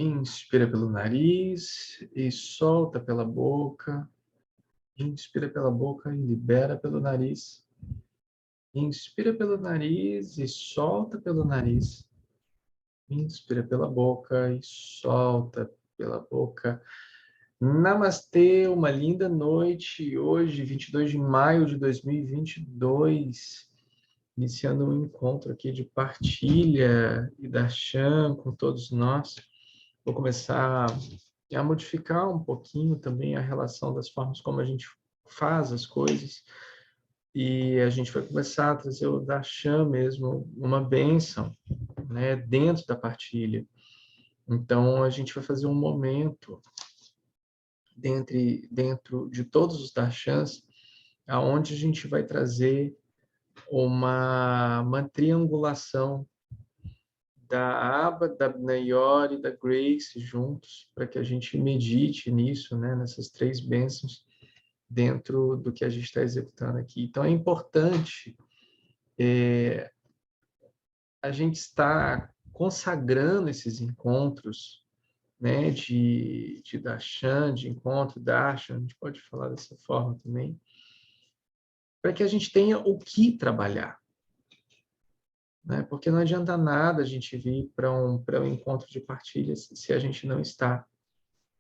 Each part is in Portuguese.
Inspira pelo nariz e solta pela boca. Inspira pela boca e libera pelo nariz. Inspira pelo nariz e solta pelo nariz. Inspira pela boca e solta pela boca. Namastê, uma linda noite. Hoje, 22 de maio de 2022. Iniciando um encontro aqui de partilha e darshan com todos nós. Vou começar a modificar um pouquinho também a relação das formas como a gente faz as coisas. E a gente vai começar a trazer o darshan mesmo, uma bênção, né, dentro da partilha. Então, a gente vai fazer um momento dentro de todos os darshans, aonde a gente vai trazer uma triangulação da Aba, da Abnayor e da Grace juntos, para que a gente medite nisso, né, nessas três bênçãos, dentro do que a gente está executando aqui. Então, é importante a gente estar consagrando esses encontros, né, de darshan, de encontro darshan, a gente pode falar dessa forma também, para que a gente tenha o que trabalhar, né? Porque não adianta nada a gente vir para um encontro de partilhas se a gente não está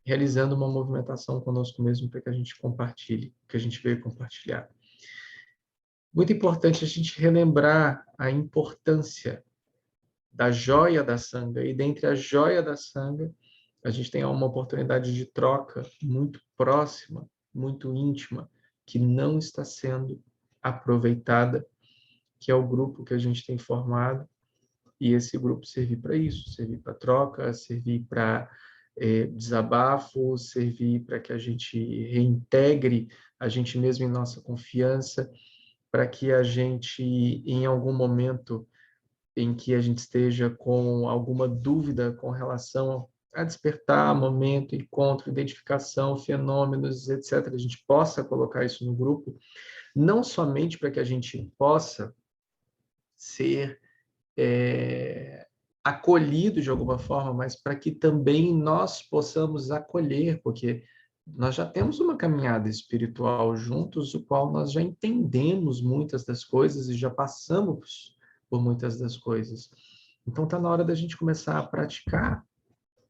realizando uma movimentação conosco mesmo para que a gente compartilhe, o que a gente veio compartilhar. Muito importante a gente relembrar a importância da joia da sanga, e dentre a joia da sanga, a gente tem uma oportunidade de troca muito próxima, muito íntima, que não está sendo aproveitada, que é o grupo que a gente tem formado, e esse grupo servir para isso, servir para troca, servir para desabafo, servir para que a gente reintegre a gente mesmo em nossa confiança, para que a gente, em algum momento em que a gente esteja com alguma dúvida com relação a despertar, momento, encontro, identificação, fenômenos, etc., a gente possa colocar isso no grupo, não somente para que a gente possa ser acolhido de alguma forma, mas para que também nós possamos acolher, porque nós já temos uma caminhada espiritual juntos, o qual nós já entendemos muitas das coisas e já passamos por muitas das coisas. Então está na hora da gente começar a praticar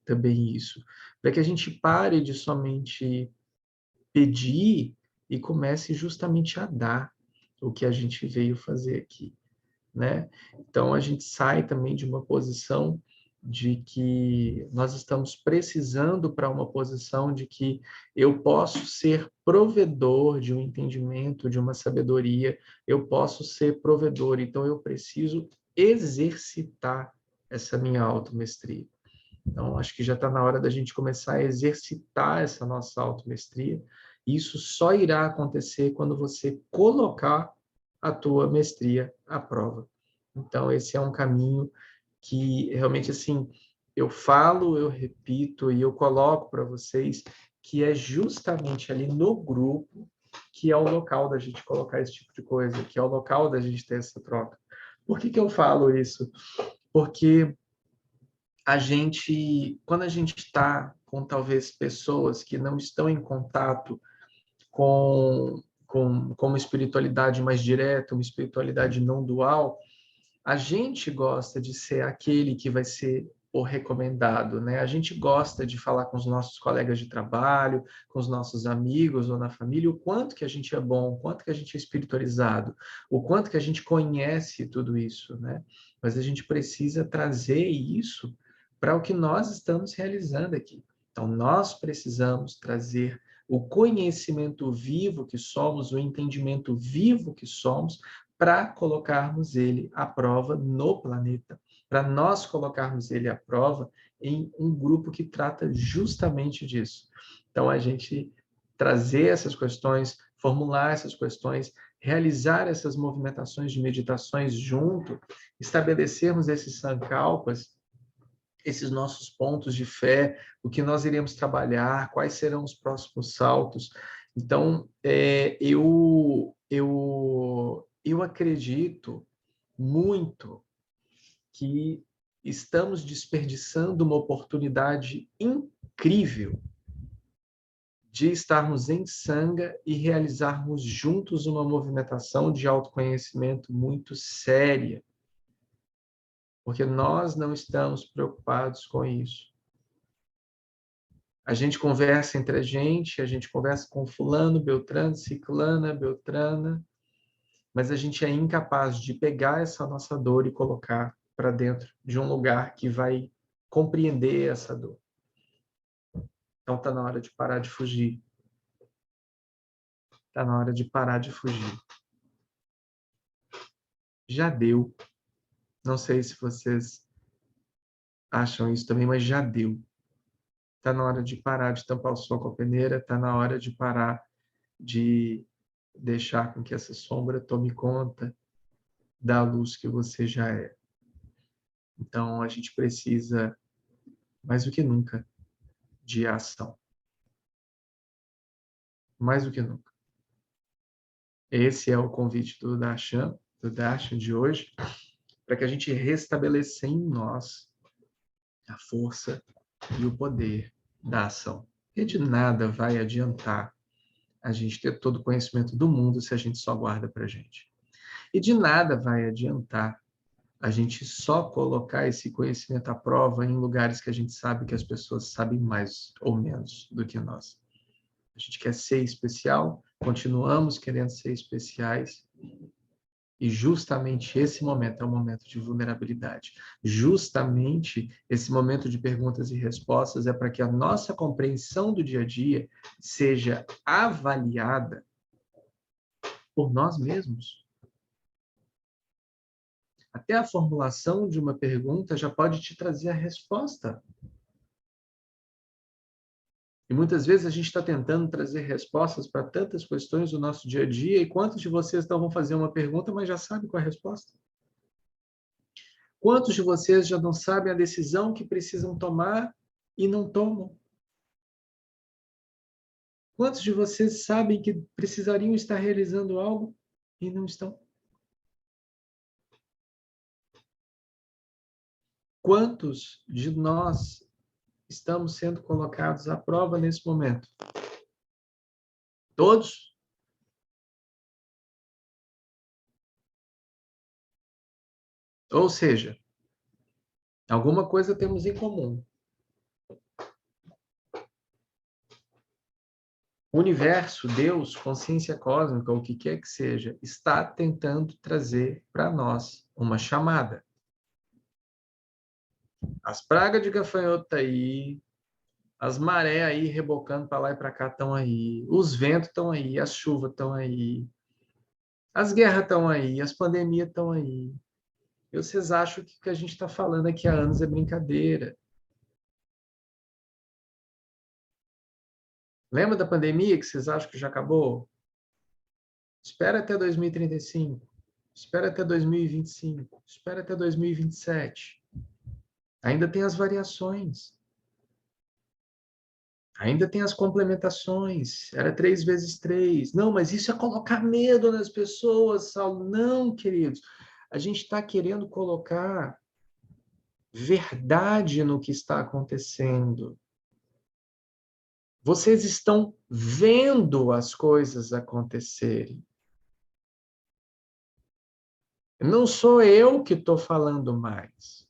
também isso, para que a gente pare de somente pedir e comece justamente a dar o que a gente veio fazer aqui, né? Então a gente sai também de uma posição de que nós estamos precisando para uma posição de que eu posso ser provedor de um entendimento, de uma sabedoria, eu posso ser provedor, então eu preciso exercitar essa minha automestria. Então, acho que já está na hora da gente começar a exercitar essa nossa automestria. Isso só irá acontecer quando você colocar a tua mestria à prova. Então, esse é um caminho que realmente, assim, eu falo, eu repito e eu coloco para vocês que é justamente ali no grupo que é o local da gente colocar esse tipo de coisa, que é o local da gente ter essa troca. Por que eu falo isso? Porque quando a gente está com talvez pessoas que não estão em contato com uma espiritualidade mais direta, uma espiritualidade não dual, a gente gosta de ser aquele que vai ser o recomendado, né? A gente gosta de falar com os nossos colegas de trabalho, com os nossos amigos ou na família, o quanto que a gente é bom, o quanto que a gente é espiritualizado, o quanto que a gente conhece tudo isso, né? Mas a gente precisa trazer isso para o que nós estamos realizando aqui. Então, nós precisamos trazer o conhecimento vivo que somos, o entendimento vivo que somos, para colocarmos ele à prova no planeta, para nós colocarmos ele à prova em um grupo que trata justamente disso. Então, a gente trazer essas questões, formular essas questões, realizar essas movimentações de meditações junto, estabelecermos esses sankalpas, esses nossos pontos de fé, o que nós iremos trabalhar, quais serão os próximos saltos. Então, eu acredito muito que estamos desperdiçando uma oportunidade incrível de estarmos em Sangha e realizarmos juntos uma movimentação de autoconhecimento muito séria, porque nós não estamos preocupados com isso. A gente conversa entre a gente conversa com fulano, beltrano, ciclana, beltrana, mas a gente é incapaz de pegar essa nossa dor e colocar para dentro de um lugar que vai compreender essa dor. Então está na hora de parar de fugir. Está na hora de parar de fugir. Já deu. Não sei se vocês acham isso também, mas já deu. Está na hora de parar de tampar o sol com a peneira, está na hora de parar de deixar com que essa sombra tome conta da luz que você já é. Então, a gente precisa, mais do que nunca, de ação. Mais do que nunca. Esse é o convite do Darshan de hoje, para que a gente restabeleça em nós a força e o poder da ação. E de nada vai adiantar a gente ter todo o conhecimento do mundo se a gente só guarda para a gente. E de nada vai adiantar a gente só colocar esse conhecimento à prova em lugares que a gente sabe que as pessoas sabem mais ou menos do que nós. A gente quer ser especial, continuamos querendo ser especiais, e justamente esse momento é um momento de vulnerabilidade. Justamente esse momento de perguntas e respostas é para que a nossa compreensão do dia a dia seja avaliada por nós mesmos. Até a formulação de uma pergunta já pode te trazer a resposta. E muitas vezes a gente está tentando trazer respostas para tantas questões do nosso dia a dia, e quantos de vocês não vão fazer uma pergunta, mas já sabem qual é a resposta? Quantos de vocês já não sabem a decisão que precisam tomar e não tomam? Quantos de vocês sabem que precisariam estar realizando algo e não estão? Quantos de nós estamos sendo colocados à prova nesse momento? Todos? Ou seja, alguma coisa temos em comum. O universo, Deus, consciência cósmica, o que quer que seja, está tentando trazer para nós uma chamada. As pragas de gafanhoto estão aí, as marés aí rebocando para lá e para cá estão aí, os ventos estão aí, as chuvas estão aí, as guerras estão aí, as pandemias estão aí. E vocês acham que o que a gente está falando aqui há anos é brincadeira? Lembra da pandemia que vocês acham que já acabou? Espera até 2035. Espera até 2025. Espera até 2027. Ainda tem as variações. Ainda tem as complementações. Era 3 vezes 3. Não, mas isso é colocar medo nas pessoas, Saulo. Não, queridos. A gente está querendo colocar verdade no que está acontecendo. Vocês estão vendo as coisas acontecerem. Não sou eu que estou falando mais.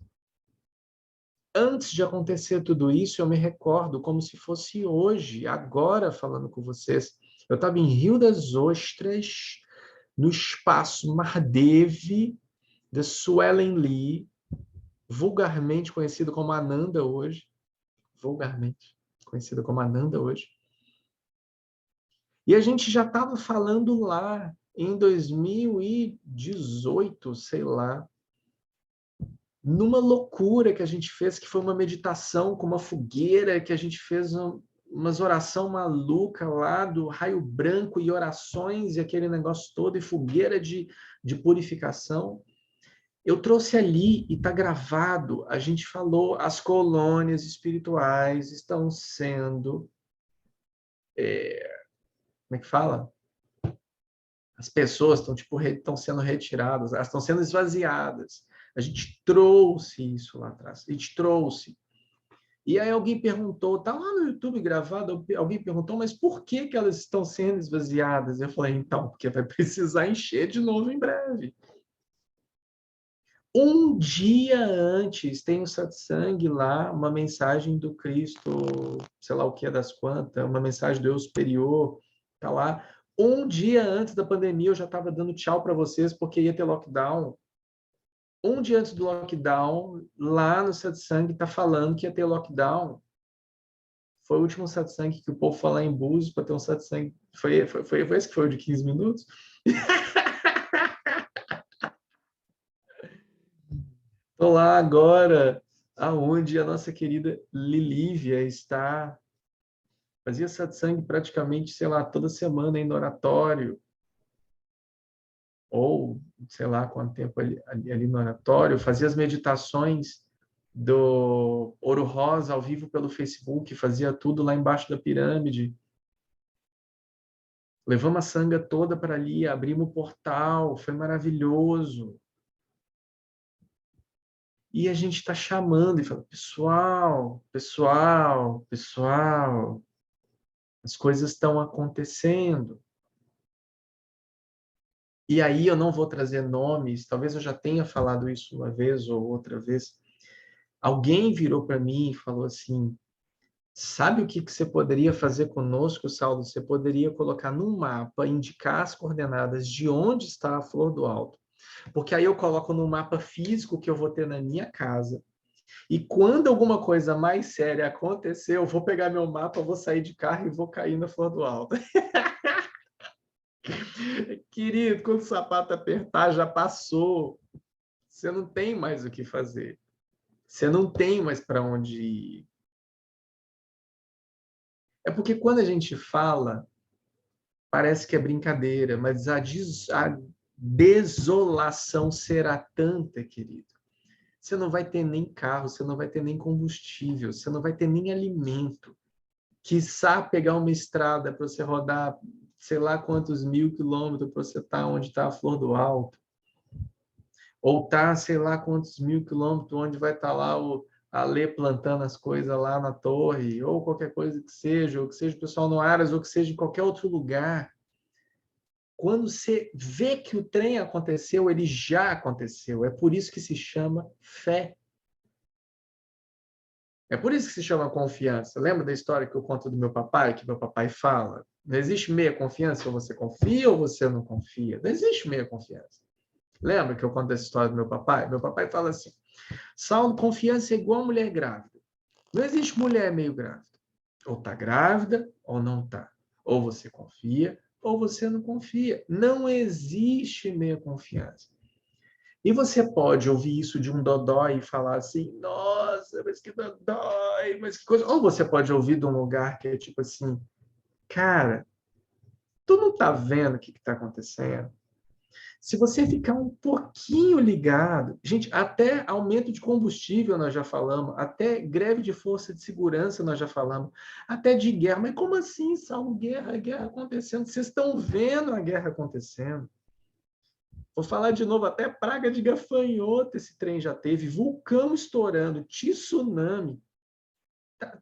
Antes de acontecer tudo isso, eu me recordo como se fosse hoje, agora falando com vocês. Eu estava em Rio das Ostras, no espaço Mardev, de Swellen Lee, vulgarmente conhecido como Ananda hoje. Vulgarmente conhecido como Ananda hoje. E a gente já estava falando lá em 2018, sei lá, numa loucura que a gente fez, que foi uma meditação com uma fogueira, que a gente fez umas oração maluca lá do raio branco e orações e aquele negócio todo, e fogueira de purificação. Eu trouxe ali, e está gravado, a gente falou, as colônias espirituais estão sendo... como é que fala? As pessoas estão sendo retiradas, elas estão sendo esvaziadas. A gente trouxe isso lá atrás. A gente trouxe. E aí alguém perguntou, tá lá no YouTube gravado, alguém perguntou, mas por que que elas estão sendo esvaziadas? Eu falei, então, porque vai precisar encher de novo em breve. Um dia antes tem o satsang lá, uma mensagem do Cristo, sei lá o que é das quantas, uma mensagem do eu superior, tá lá. Um dia antes da pandemia eu já estava dando tchau para vocês porque ia ter lockdown. Um dia antes do lockdown, lá no satsang tá falando que ia ter lockdown. Foi o último satsang que o povo foi lá em Búzios para ter um satsang. Foi esse que foi o de 15 minutos? Estou lá agora, aonde a nossa querida Lilívia está. Fazia satsang praticamente, sei lá, toda semana indo no oratório, ou sei lá quanto tempo ali no oratório, fazia as meditações do Ouro Rosa ao vivo pelo Facebook, fazia tudo lá embaixo da pirâmide. Levamos a sanga toda para ali, abrimos o portal, foi maravilhoso. E a gente está chamando e falando, pessoal, pessoal, pessoal, as coisas estão acontecendo. E aí eu não vou trazer nomes, talvez eu já tenha falado isso uma vez ou outra vez. Alguém virou para mim e falou assim: sabe o que você poderia fazer conosco, Saulo? Você poderia colocar num mapa, indicar as coordenadas de onde está a Flor do Alto. Porque aí eu coloco no mapa físico que eu vou ter na minha casa. E quando alguma coisa mais séria acontecer, eu vou pegar meu mapa, vou sair de carro e vou cair na Flor do Alto. Querido, quando o sapato apertar, já passou. Você não tem mais o que fazer. Você não tem mais para onde ir. É porque quando a gente fala, parece que é brincadeira, mas a desolação será tanta, querido. Você não vai ter nem carro, você não vai ter nem combustível, você não vai ter nem alimento. Quiçá pegar uma estrada para você rodar, sei lá quantos 1.000 quilômetros para você estar onde está a Flor do Alto. Ou tá, sei lá quantos 1.000 quilômetros, onde vai estar lá o Alê plantando as coisas lá na torre, ou qualquer coisa que seja, ou que seja o pessoal no Aras, ou que seja em qualquer outro lugar. Quando você vê que o trem aconteceu, ele já aconteceu. É por isso que se chama fé. É por isso que se chama confiança. Lembra da história que eu conto do meu papai, que meu papai fala? Não existe meia confiança, ou você confia ou você não confia. Não existe meia confiança. Lembra que eu conto essa história do meu papai? Meu papai fala assim: Saulo, confiança é igual mulher grávida. Não existe mulher meio grávida. Ou está grávida ou não está. Ou você confia ou você não confia. Não existe meia confiança. E você pode ouvir isso de um dodói e falar assim, nossa, mas que dodói, mas que coisa. Ou você pode ouvir de um lugar que é tipo assim, cara, tu não tá vendo o que está acontecendo? Se você ficar um pouquinho ligado, gente, até aumento de combustível nós já falamos, até greve de força de segurança nós já falamos, até de guerra. Mas como assim, Saulo? Guerra acontecendo? Vocês estão vendo a guerra acontecendo? Vou falar de novo, até praga de gafanhoto esse trem já teve, vulcão estourando, tsunami.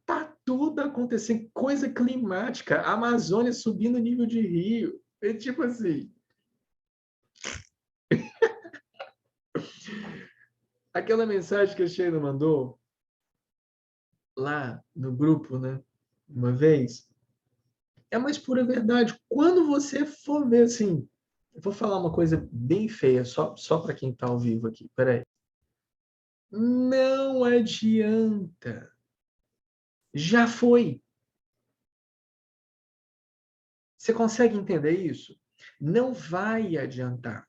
Tá tudo acontecendo, coisa climática, Amazônia subindo o nível de rio. É tipo assim, aquela mensagem que a Sheila mandou lá no grupo, né? Uma vez, é a mais pura verdade. Quando você for ver assim, eu vou falar uma coisa bem feia, só para quem está ao vivo aqui. Peraí. Não adianta. Já foi. Você consegue entender isso? Não vai adiantar.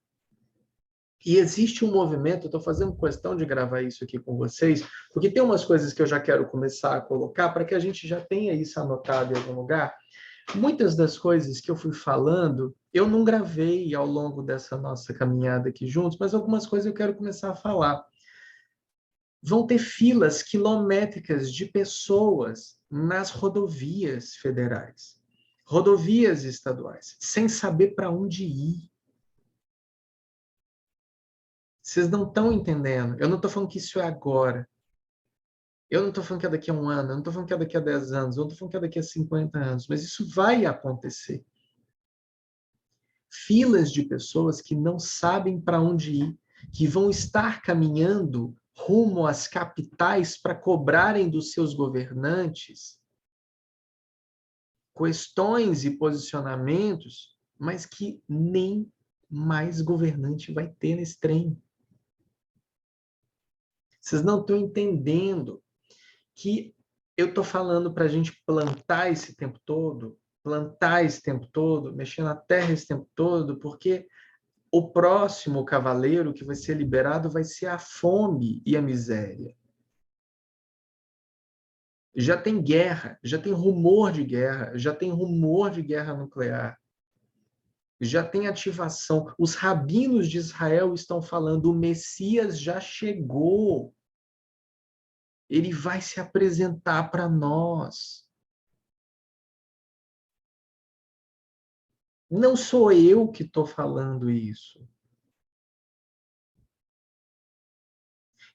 E existe um movimento, eu estou fazendo questão de gravar isso aqui com vocês, porque tem umas coisas que eu já quero começar a colocar para que a gente já tenha isso anotado em algum lugar. Muitas das coisas que eu fui falando, eu não gravei ao longo dessa nossa caminhada aqui juntos, mas algumas coisas eu quero começar a falar. Vão ter filas quilométricas de pessoas nas rodovias federais, rodovias estaduais, sem saber para onde ir. Vocês não estão entendendo. Eu não estou falando que isso é agora. Eu não estou falando que é daqui a um ano. Eu não estou falando que é daqui a 10 anos. Eu não estou falando que é daqui a 50 anos. Mas isso vai acontecer. Filas de pessoas que não sabem para onde ir, que vão estar caminhando rumo às capitais para cobrarem dos seus governantes questões e posicionamentos, mas que nem mais governante vai ter nesse trem. Vocês não estão entendendo que eu estou falando para a gente plantar esse tempo todo, mexer na terra esse tempo todo, porque o próximo cavaleiro que vai ser liberado vai ser a fome e a miséria. Já tem guerra, já tem rumor de guerra, já tem rumor de guerra nuclear, já tem ativação. Os rabinos de Israel estão falando, o Messias já chegou. Ele vai se apresentar para nós. Não sou eu que estou falando isso.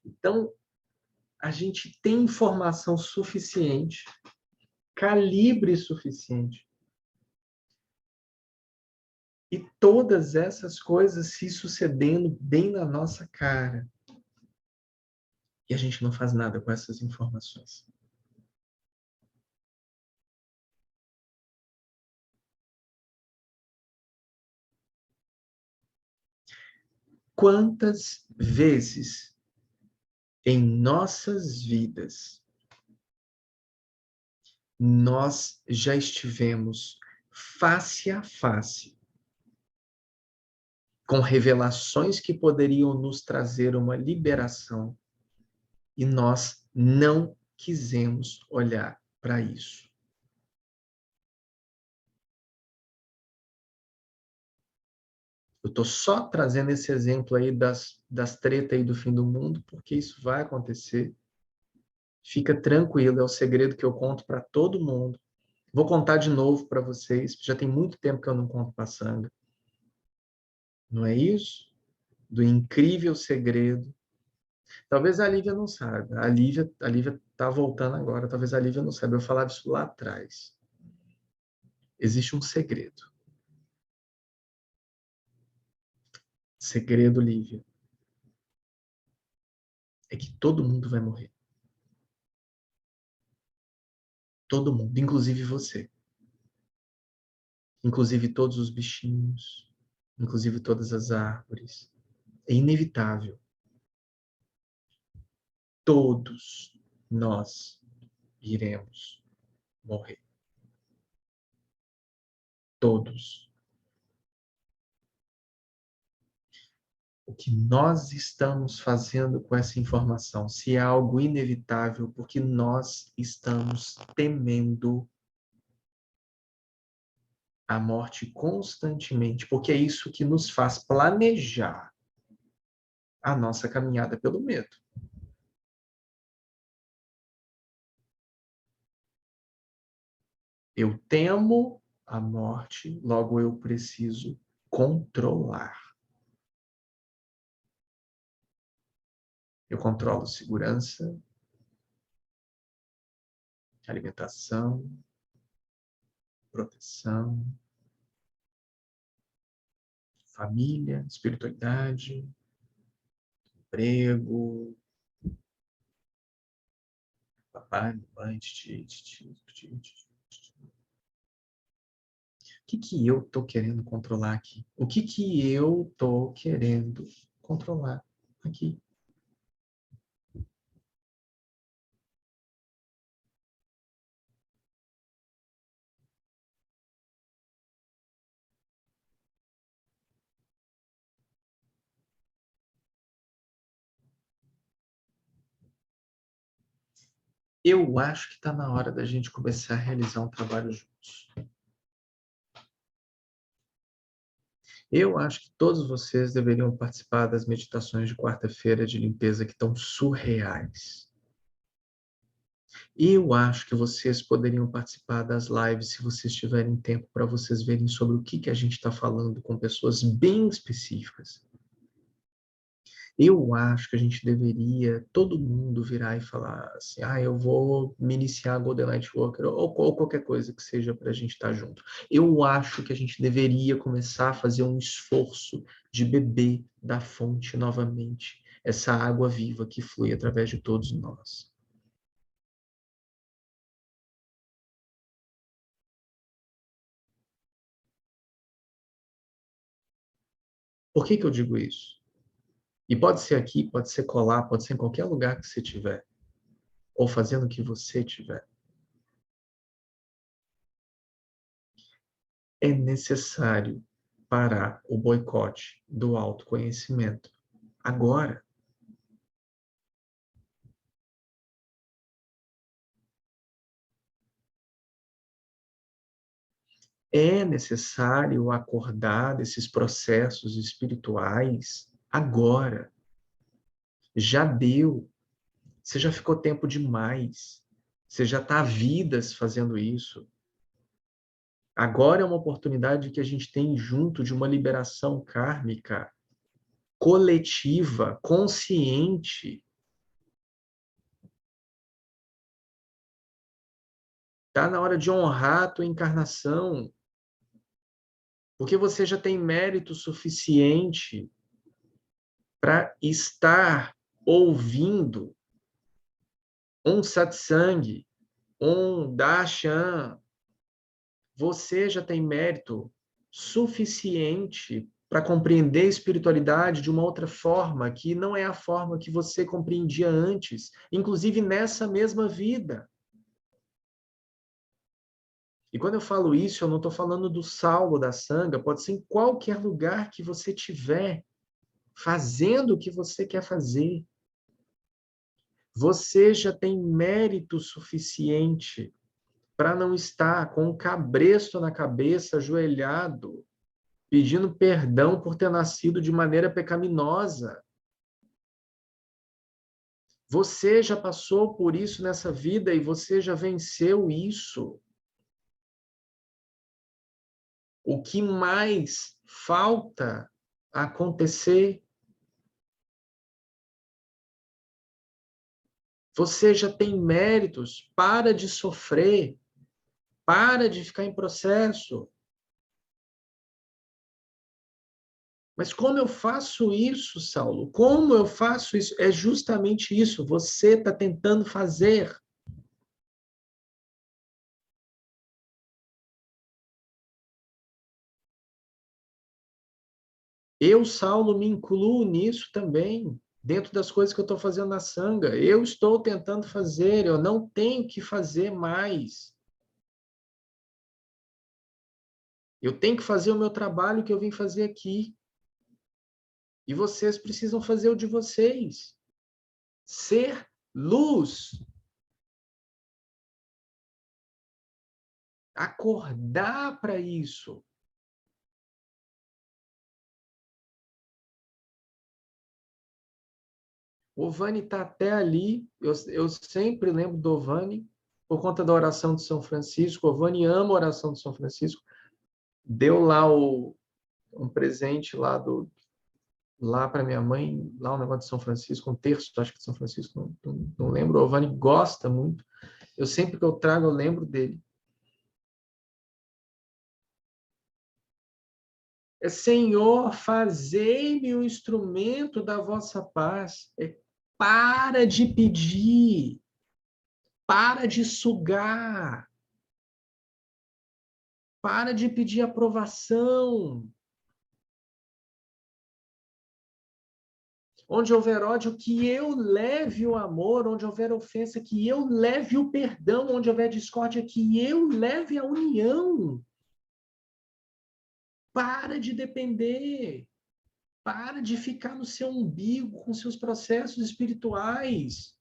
Então, a gente tem informação suficiente, calibre suficiente. E todas essas coisas se sucedendo bem na nossa cara. E a gente não faz nada com essas informações. Quantas vezes em nossas vidas nós já estivemos face a face com revelações que poderiam nos trazer uma liberação e nós não quisemos olhar para isso. Eu estou só trazendo esse exemplo aí das tretas aí do fim do mundo, porque isso vai acontecer. Fica tranquilo, é o segredo que eu conto para todo mundo. Vou contar de novo para vocês, já tem muito tempo que eu não conto passanga. Não é isso? Do incrível segredo. Talvez a Lívia não saiba. A Lívia está voltando agora. Talvez a Lívia não saiba. Eu falava isso lá atrás. Existe um segredo. Segredo, Lívia, é que todo mundo vai morrer. Todo mundo, inclusive você. Inclusive todos os bichinhos. Inclusive todas as árvores. É inevitável. Todos nós iremos morrer. Todos. O que nós estamos fazendo com essa informação? Se é algo inevitável, porque nós estamos temendo a morte constantemente, porque é isso que nos faz planejar a nossa caminhada pelo medo. Eu temo a morte, logo eu preciso controlar. Eu controlo segurança, alimentação, proteção, família, espiritualidade, emprego, papai, mamãe, titi. O que eu estou querendo controlar aqui? O que eu estou querendo controlar aqui? Eu acho que está na hora da gente começar a realizar um trabalho juntos. Eu acho que todos vocês deveriam participar das meditações de quarta-feira de limpeza que estão surreais. Eu acho que vocês poderiam participar das lives se vocês tiverem tempo para vocês verem sobre o que a gente está falando com pessoas bem específicas. Eu acho que a gente deveria, todo mundo virar e falar assim, eu vou me iniciar a Golden Light Worker, ou qualquer coisa que seja para a gente estar junto. Eu acho que a gente deveria começar a fazer um esforço de beber da fonte novamente, essa água viva que flui através de todos nós. Por que que eu digo isso? E pode ser aqui, pode ser colar, pode ser em qualquer lugar que você estiver, ou fazendo o que você tiver. É necessário parar o boicote do autoconhecimento. Agora, é necessário acordar desses processos espirituais agora. Já deu. Você já ficou tempo demais. Você já está há vidas fazendo isso. Agora é uma oportunidade que a gente tem junto de uma liberação kármica coletiva, consciente. Está na hora de honrar a tua encarnação, porque você já tem mérito suficiente para estar ouvindo um satsang, um darshan. Você já tem mérito suficiente para compreender a espiritualidade de uma outra forma, que não é a forma que você compreendia antes, inclusive nessa mesma vida. E quando eu falo isso, eu não estou falando do Saulo da Sanga, pode ser em qualquer lugar que você tiver, fazendo o que você quer fazer. Você já tem mérito suficiente para não estar com um cabresto na cabeça, ajoelhado, pedindo perdão por ter nascido de maneira pecaminosa. Você já passou por isso nessa vida e você já venceu isso. O que mais falta acontecer? Você já tem méritos, para de sofrer, para de ficar em processo. Mas como eu faço isso, Saulo? Como eu faço isso? É justamente isso. Você está tentando fazer. Eu, Saulo, me incluo nisso também, dentro das coisas que eu estou fazendo na sanga. Eu estou tentando fazer, eu não tenho que fazer mais. Eu tenho que fazer o meu trabalho que eu vim fazer aqui. E vocês precisam fazer o de vocês. Ser luz. Acordar para isso. O Vani está até ali. Eu sempre lembro do Vani por conta da oração de São Francisco. O Vani ama a oração de São Francisco. Deu lá um presente lá para minha mãe, lá um negócio de São Francisco, um terço, acho que de São Francisco, não lembro. O Vani gosta muito. Eu sempre que eu trago, eu lembro dele. É, Senhor, fazei-me o instrumento da vossa paz. Para de pedir, para de sugar, para de pedir aprovação. Onde houver ódio, que eu leve o amor. Onde houver ofensa, que eu leve o perdão. Onde houver discórdia, que eu leve a união. Para de depender. Para de ficar no seu umbigo com seus processos espirituais.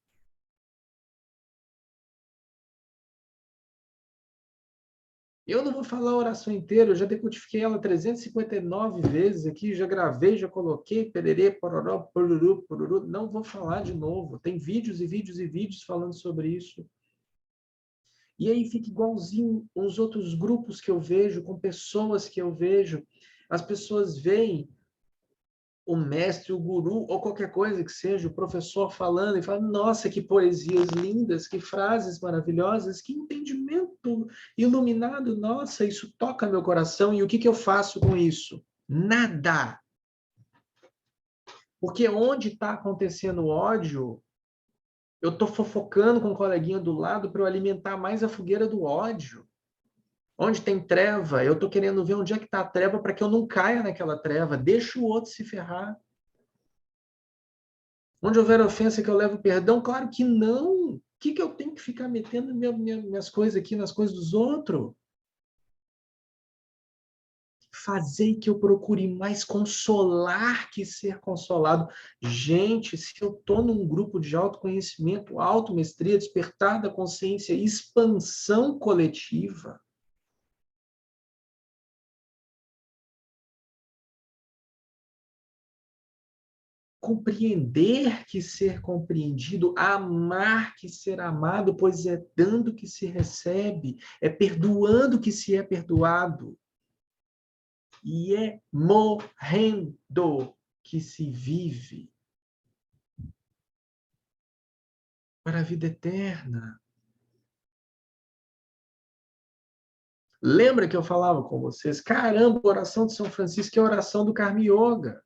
Eu não vou falar a oração inteira, eu já decodifiquei ela 359 vezes aqui, já gravei, já coloquei, pererê, pororó, poruru, poruru. Não vou falar de novo. Tem vídeos e vídeos e vídeos falando sobre isso. E aí fica igualzinho os outros grupos que eu vejo, com pessoas que eu vejo. As pessoas veem o mestre, o guru, ou qualquer coisa que seja, o professor falando e falando, nossa, que poesias lindas, que frases maravilhosas, que entendimento iluminado, nossa, isso toca meu coração, e o que eu faço com isso? Nada! Porque onde está acontecendo o ódio, eu estou fofocando com o coleguinha do lado para eu alimentar mais a fogueira do ódio. Onde tem treva, eu estou querendo ver onde é que está a treva para que eu não caia naquela treva. Deixa o outro se ferrar. Onde houver ofensa que eu levo perdão? Claro que não. O que eu tenho que ficar metendo minhas coisas aqui nas coisas dos outros? Fazer que eu procure mais consolar que ser consolado. Gente, se eu estou num grupo de autoconhecimento, automestria, despertar da consciência, expansão coletiva, compreender que ser compreendido, amar que ser amado, pois é dando que se recebe, é perdoando que se é perdoado, e é morrendo que se vive para a vida eterna. Lembra que eu falava com vocês? Caramba, a oração de São Francisco é a oração do Karma Yoga.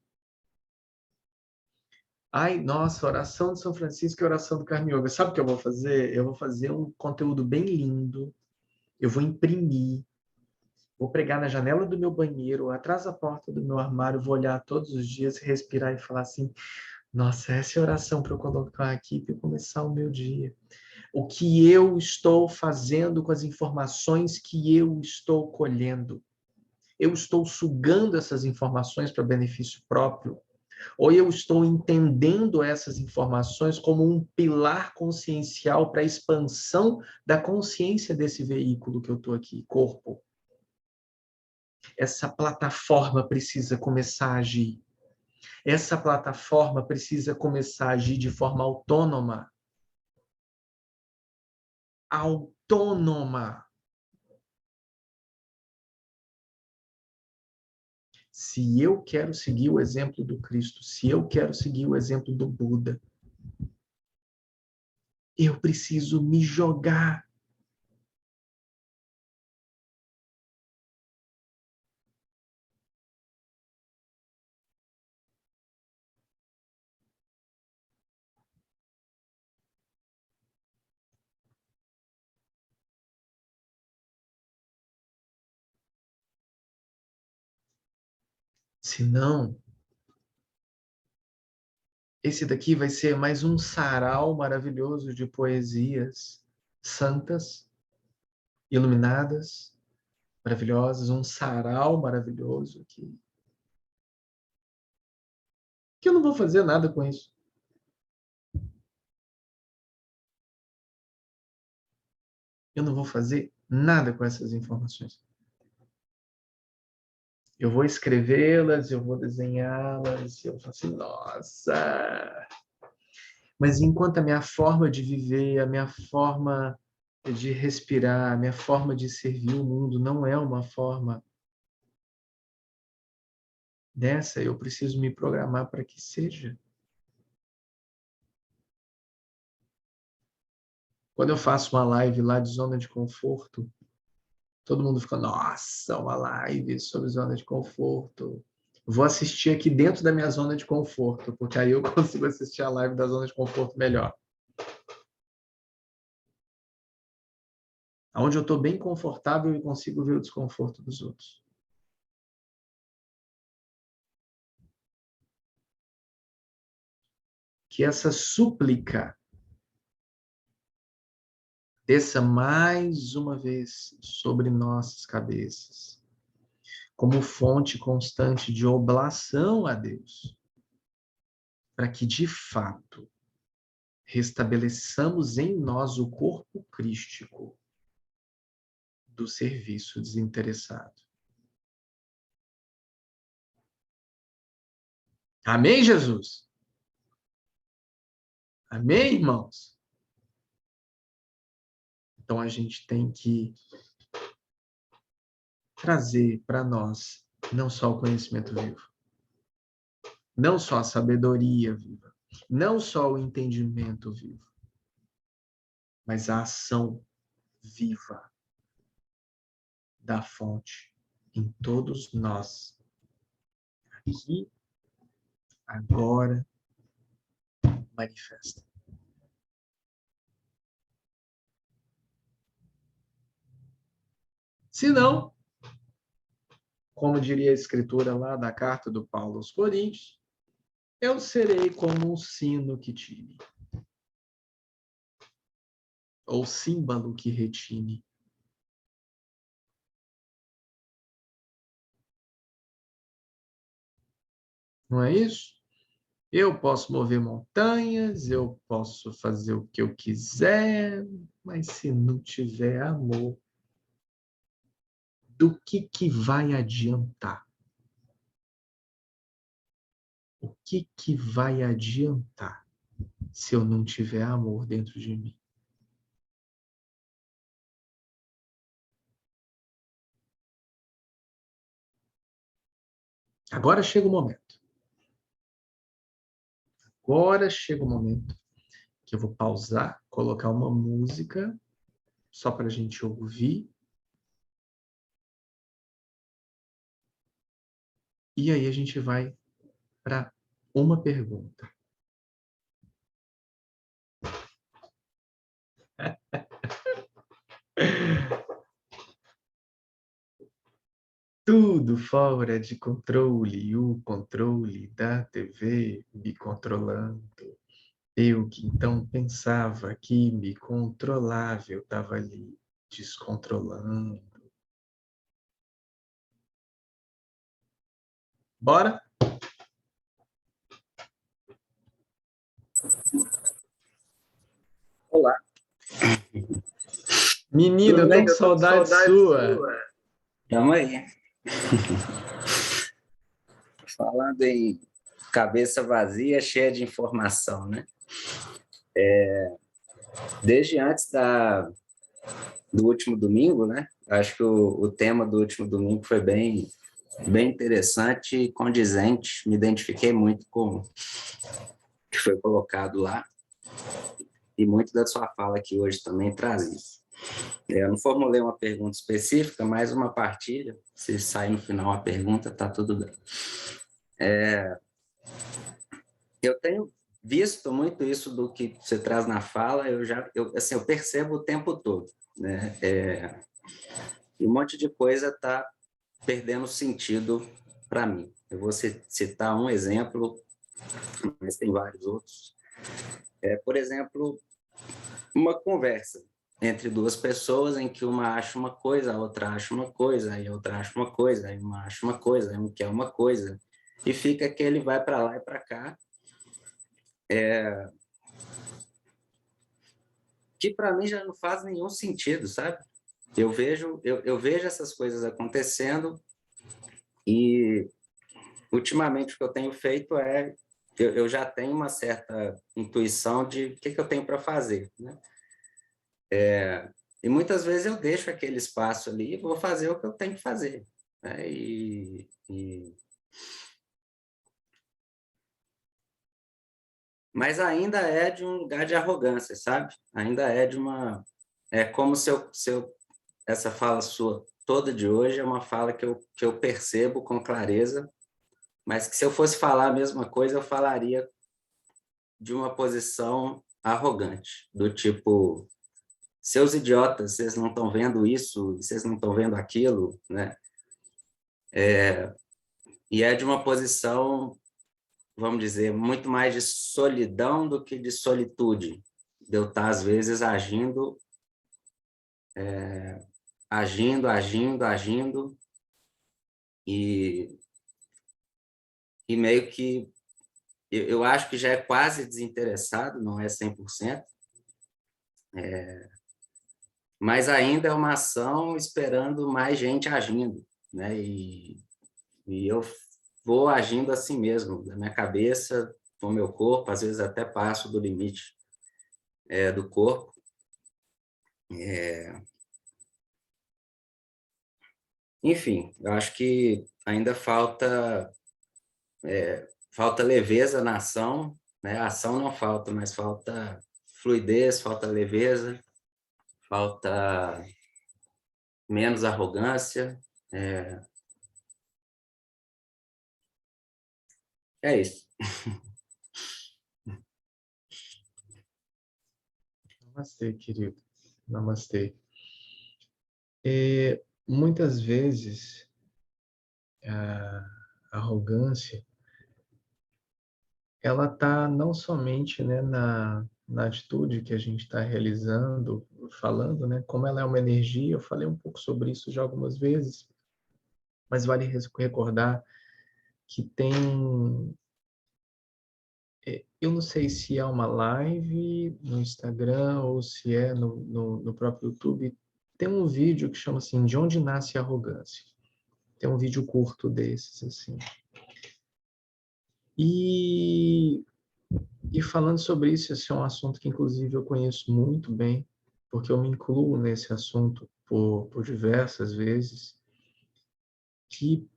Ai, nossa, a oração de São Francisco é a oração do Karma Yoga. Sabe o que eu vou fazer? Eu vou fazer um conteúdo bem lindo. Eu vou imprimir. Vou pregar na janela do meu banheiro, atrás da porta do meu armário, vou olhar todos os dias, respirar e falar assim: nossa, essa é a oração para eu colocar aqui para começar o meu dia. O que eu estou fazendo com as informações que eu estou colhendo? Eu estou sugando essas informações para benefício próprio? Ou eu estou entendendo essas informações como um pilar consciencial para a expansão da consciência desse veículo que eu estou aqui, corpo? Essa plataforma precisa começar a agir. Essa plataforma precisa começar a agir de forma autônoma. Autônoma. Se eu quero seguir o exemplo do Cristo, se eu quero seguir o exemplo do Buda, eu preciso me jogar. Senão, esse daqui vai ser mais um sarau maravilhoso de poesias santas, iluminadas, maravilhosas, um sarau maravilhoso que eu não vou fazer nada com isso. Eu não vou fazer nada com essas informações. Eu vou escrevê-las, eu vou desenhá-las, eu falo assim, nossa! Mas enquanto a minha forma de viver, a minha forma de respirar, a minha forma de servir o mundo não é uma forma dessa, eu preciso me programar para que seja. Quando eu faço uma live lá de zona de conforto, todo mundo fica, nossa, uma live sobre zona de conforto. Vou assistir aqui dentro da minha zona de conforto, porque aí eu consigo assistir a live da zona de conforto melhor. Onde eu estou bem confortável e consigo ver o desconforto dos outros. Que essa súplica desça mais uma vez sobre nossas cabeças, como fonte constante de oblação a Deus, para que, de fato, restabeleçamos em nós o corpo crístico do serviço desinteressado. Amém, Jesus? Amém, irmãos? Então a gente tem que trazer para nós não só o conhecimento vivo, não só a sabedoria viva, não só o entendimento vivo, mas a ação viva da fonte em todos nós, aqui, agora, manifesta. Se não, como diria a escritura lá da carta do Paulo aos Coríntios, eu serei como um sino que tine, ou símbolo que retine. Não é isso? Eu posso mover montanhas, eu posso fazer o que eu quiser, mas se não tiver amor, do que vai adiantar? O que vai adiantar se eu não tiver amor dentro de mim? Agora chega o momento. Agora chega o momento que eu vou pausar, colocar uma música só para a gente ouvir. E aí a gente vai para uma pergunta. Tudo fora de controle, o controle da TV me controlando. Eu que então pensava que me controlava, eu estava ali descontrolando. Bora? Olá. Menino, eu tô com Eu tô com saudade saudade sua. sua. Tamo aí. Falando em cabeça vazia, cheia de informação, né? Desde antes do último domingo, né? Acho que o tema do último domingo foi bem interessante e condizente. Me identifiquei muito com o que foi colocado lá. E muito da sua fala aqui hoje também traz isso. Eu não formulei uma pergunta específica, mas uma partilha. Se sair no final a pergunta, tá tudo bem. Eu tenho visto muito isso do que você traz na fala, eu percebo o tempo todo, né? E um monte de coisa está perdendo sentido para mim. Eu vou citar um exemplo, mas tem vários outros. Por exemplo, uma conversa entre duas pessoas em que uma acha uma coisa, a outra acha uma coisa, aí a outra acha uma coisa, aí uma acha uma coisa, aí um quer uma coisa, e fica que ele vai para lá e para cá, que para mim já não faz nenhum sentido, sabe? Eu vejo essas coisas acontecendo e ultimamente o que eu tenho feito eu já tenho uma certa intuição de o que eu tenho para fazer, né? E muitas vezes eu deixo aquele espaço ali e vou fazer o que eu tenho que fazer, né? Mas ainda é de um lugar de arrogância, sabe? Ainda é de uma... É como se eu essa fala sua toda de hoje é uma fala que eu percebo com clareza, mas que se eu fosse falar a mesma coisa, eu falaria de uma posição arrogante, do tipo, seus idiotas, vocês não estão vendo isso, vocês não estão vendo aquilo, né? E é de uma posição, vamos dizer, muito mais de solidão do que de solitude, de eu estar, às vezes, agindo, e, e meio que eu acho que já é quase desinteressado, não é 100%, mas ainda é uma ação esperando mais gente agindo, né? E eu vou agindo assim mesmo, da minha cabeça, com o meu corpo, às vezes até passo do limite do corpo. Enfim, eu acho que ainda falta falta leveza na ação, né? A ação não falta, mas falta fluidez, falta leveza, falta menos arrogância. É isso. Namastê, querido. Namastê. Muitas vezes, a arrogância, ela está não somente, né, na atitude que a gente está realizando, falando, né, como ela é uma energia, eu falei um pouco sobre isso já algumas vezes, mas vale recordar que tem, eu não sei se é uma live no Instagram ou se é no próprio YouTube, tem um vídeo que chama assim, De Onde Nasce a Arrogância? Tem um vídeo curto desses, assim. E, e falando sobre isso, esse é um assunto que, inclusive, eu conheço muito bem, porque eu me incluo nesse assunto por diversas vezes, que,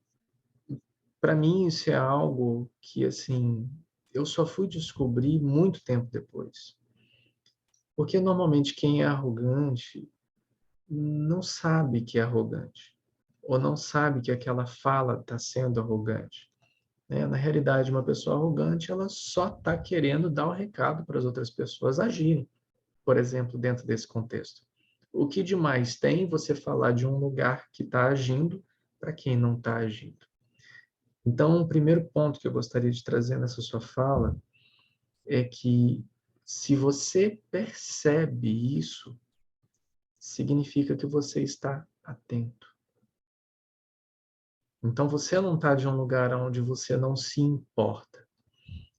para mim, isso é algo que, assim, eu só fui descobrir muito tempo depois. Porque, normalmente, quem é arrogante não sabe que é arrogante, ou não sabe que aquela fala está sendo arrogante. Né? Na realidade, uma pessoa arrogante, ela só está querendo dar um recado para as outras pessoas agirem, por exemplo, dentro desse contexto. O que demais tem você falar de um lugar que está agindo para quem não está agindo? Então, o primeiro ponto que eu gostaria de trazer nessa sua fala é que se você percebe isso, significa que você está atento. Então, você não está de um lugar onde você não se importa.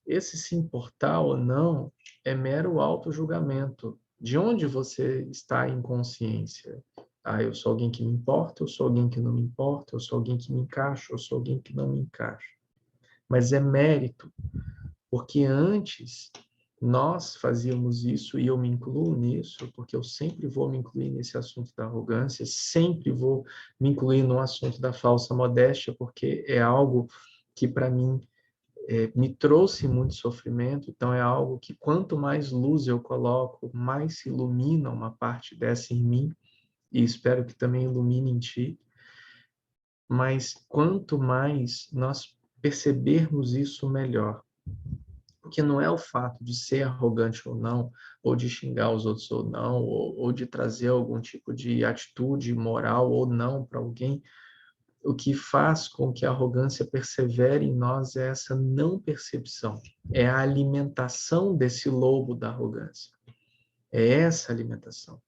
Esse se importar ou não é mero auto-julgamento. De onde você está em consciência? Ah, eu sou alguém que me importa, eu sou alguém que não me importa, eu sou alguém que me encaixa, eu sou alguém que não me encaixa. Mas é mérito, porque antes nós fazíamos isso, e eu me incluo nisso, porque eu sempre vou me incluir nesse assunto da arrogância, sempre vou me incluir no assunto da falsa modéstia, porque é algo que, para mim, me trouxe muito sofrimento, então é algo que quanto mais luz eu coloco, mais se ilumina uma parte dessa em mim, e espero que também ilumine em ti, mas quanto mais nós percebermos isso, melhor. Porque não é o fato de ser arrogante ou não, ou de xingar os outros ou não, ou de trazer algum tipo de atitude moral ou não para alguém. O que faz com que a arrogância persevere em nós é essa não percepção, é a alimentação desse lobo da arrogância. É essa alimentação.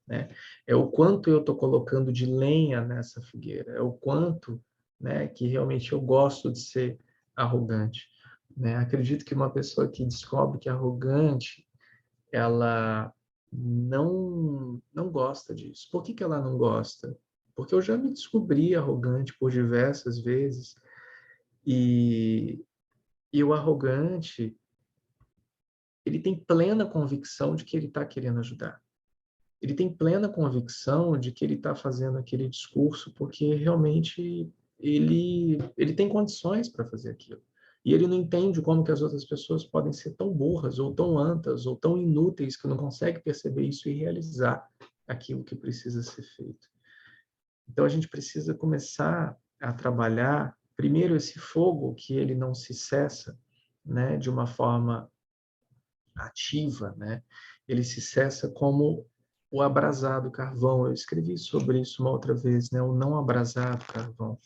Né? É o quanto eu estou colocando de lenha nessa fogueira, é o quanto, né, que realmente eu gosto de ser arrogante. Né? Acredito que uma pessoa que descobre que é arrogante, ela não gosta disso. Por que ela não gosta? Porque eu já me descobri arrogante por diversas vezes e, e o arrogante, ele tem plena convicção de que ele está querendo ajudar. Ele tem plena convicção de que ele está fazendo aquele discurso porque realmente ele tem condições para fazer aquilo. E ele não entende como que as outras pessoas podem ser tão burras, ou tão antas, ou tão inúteis, que não conseguem perceber isso e realizar aquilo que precisa ser feito. Então, a gente precisa começar a trabalhar, primeiro, esse fogo que ele não se cessa, né, de uma forma ativa, né? Ele se cessa como o abrasado carvão. Eu escrevi sobre isso uma outra vez, né? O não abrasado carvão.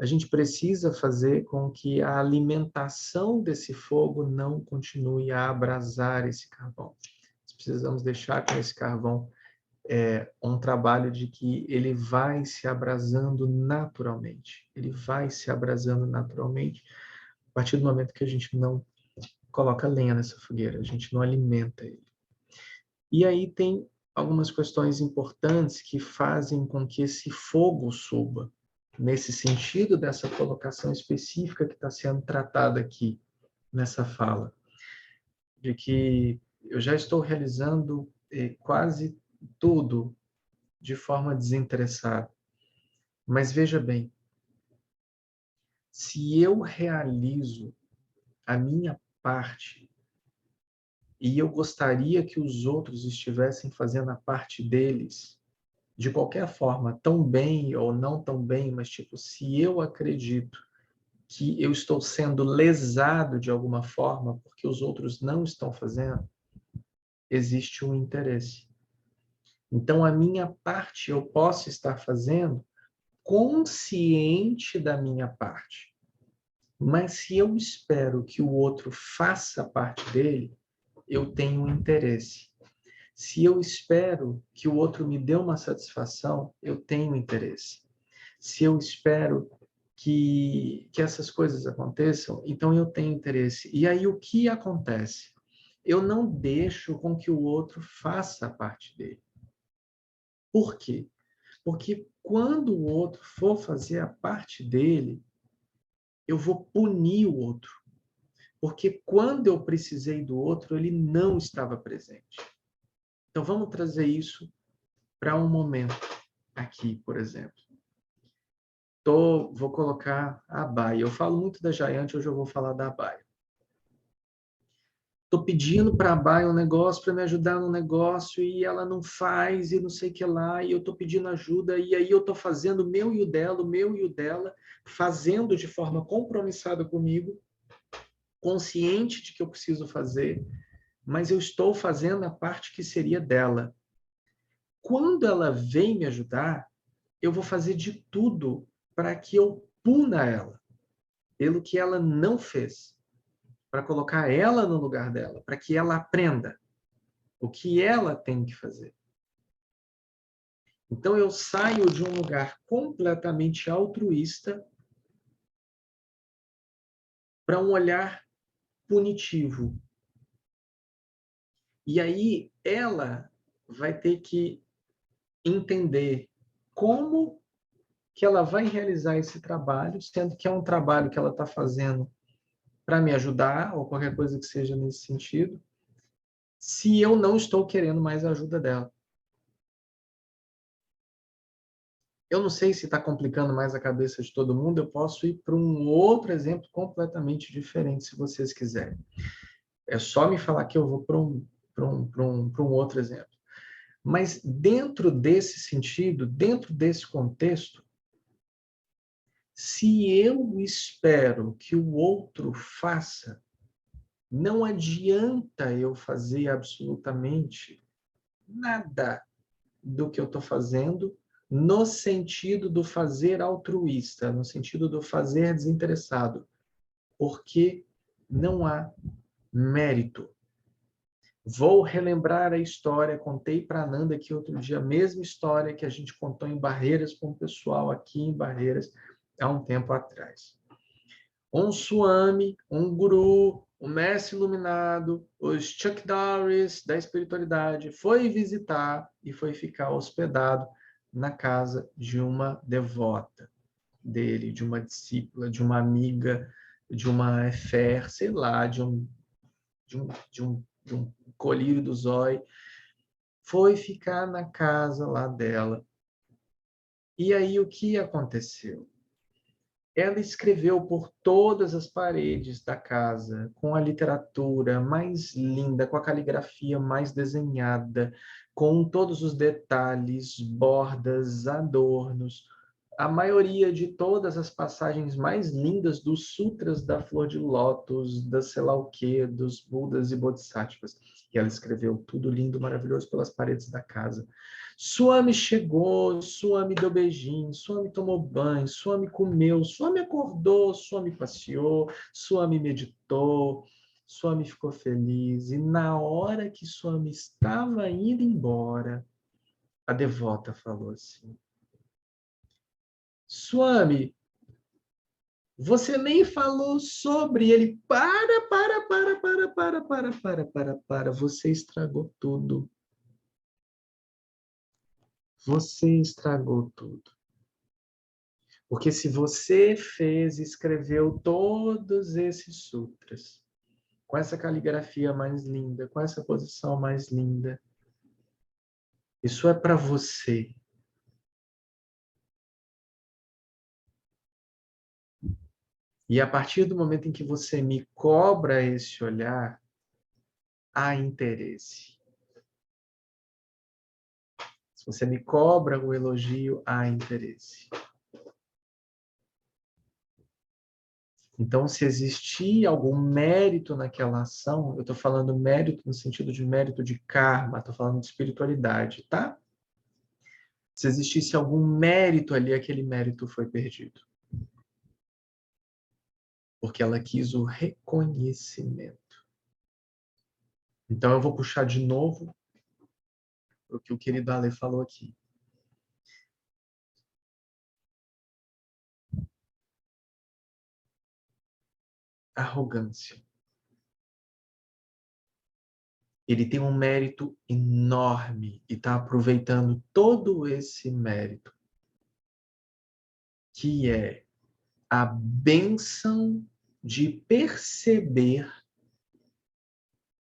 A gente precisa fazer com que a alimentação desse fogo não continue a abrasar esse carvão. Nós precisamos deixar com esse carvão um trabalho de que ele vai se abrasando naturalmente. Ele vai se abrasando naturalmente a partir do momento que a gente não coloca lenha nessa fogueira, a gente não alimenta ele. E aí tem algumas questões importantes que fazem com que esse fogo suba, nesse sentido dessa colocação específica que está sendo tratada aqui nessa fala, de que eu já estou realizando quase tudo de forma desinteressada. Mas veja bem, se eu realizo a minha parte, e eu gostaria que os outros estivessem fazendo a parte deles, de qualquer forma, tão bem ou não tão bem, mas tipo, se eu acredito que eu estou sendo lesado de alguma forma porque os outros não estão fazendo, existe um interesse. Então, a minha parte eu posso estar fazendo consciente da minha parte. Mas se eu espero que o outro faça a parte dele, eu tenho um interesse. Se eu espero que o outro me dê uma satisfação, eu tenho interesse. Se eu espero que essas coisas aconteçam, então eu tenho interesse. E aí o que acontece? Eu não deixo com que o outro faça a parte dele. Por quê? Porque quando o outro for fazer a parte dele, eu vou punir o outro. Porque quando eu precisei do outro, ele não estava presente. Então vamos trazer isso para um momento aqui, por exemplo. Vou colocar a Baia. Eu falo muito da Jayante, hoje eu vou falar da Baia. Estou pedindo para a Baia um negócio para me ajudar no negócio e ela não faz e não sei o que lá, e eu estou pedindo ajuda, e aí eu estou fazendo o meu e o meu e o dela, fazendo de forma compromissada comigo, consciente de que eu preciso fazer, mas eu estou fazendo a parte que seria dela. Quando ela vem me ajudar, eu vou fazer de tudo para que eu puna ela pelo que ela não fez, para colocar ela no lugar dela, para que ela aprenda o que ela tem que fazer. Então eu saio de um lugar completamente altruísta para um olhar punitivo. E aí ela vai ter que entender como que ela vai realizar esse trabalho, sendo que é um trabalho que ela está fazendo para me ajudar, ou qualquer coisa que seja nesse sentido, se eu não estou querendo mais a ajuda dela. Eu não sei se está complicando mais a cabeça de todo mundo, eu posso ir para um outro exemplo completamente diferente, se vocês quiserem. É só me falar que eu vou para um outro exemplo. Mas dentro desse sentido, dentro desse contexto, se eu espero que o outro faça, não adianta eu fazer absolutamente nada do que eu estou fazendo no sentido do fazer altruísta, no sentido do fazer desinteressado, porque não há mérito. Vou relembrar a história, contei para a Nanda aqui outro dia, a mesma história que a gente contou em Barreiras com o pessoal aqui em Barreiras há um tempo atrás. Um Swami, um guru, um mestre iluminado, os Chuck Norris da espiritualidade, foi visitar e foi ficar hospedado na casa de uma devota dele, de uma discípula, de uma amiga, de uma Efer, sei lá, de um colírio do zóio. Foi ficar na casa lá dela. E aí o que aconteceu? Ela escreveu por todas as paredes da casa, com a literatura mais linda, com a caligrafia mais desenhada, com todos os detalhes, bordas, adornos. A maioria de todas as passagens mais lindas dos sutras da flor de lótus, da sei lá o quê, dos Budas e Bodhisattvas. E ela escreveu tudo lindo, maravilhoso pelas paredes da casa. Swami chegou, Swami deu beijinho, Swami tomou banho, Swami comeu, Swami acordou, Swami passeou, Swami meditou, Swami ficou feliz. E na hora que Swami estava indo embora, a devota falou assim: Swami, você nem falou sobre ele. Para. Você estragou tudo. Você estragou tudo. Porque se você escreveu todos esses sutras, com essa caligrafia mais linda, com essa posição mais linda, isso é para você. E a partir do momento em que você me cobra esse olhar, há interesse. Se você me cobra o elogio, há interesse. Então, se existir algum mérito naquela ação, eu estou falando mérito no sentido de mérito de karma, estou falando de espiritualidade, tá? Se existisse algum mérito ali, aquele mérito foi perdido. Porque ela quis o reconhecimento. Então, eu vou puxar de novo o que o querido Ale falou aqui. Arrogância. Ele tem um mérito enorme e está aproveitando todo esse mérito, que é a bênção de perceber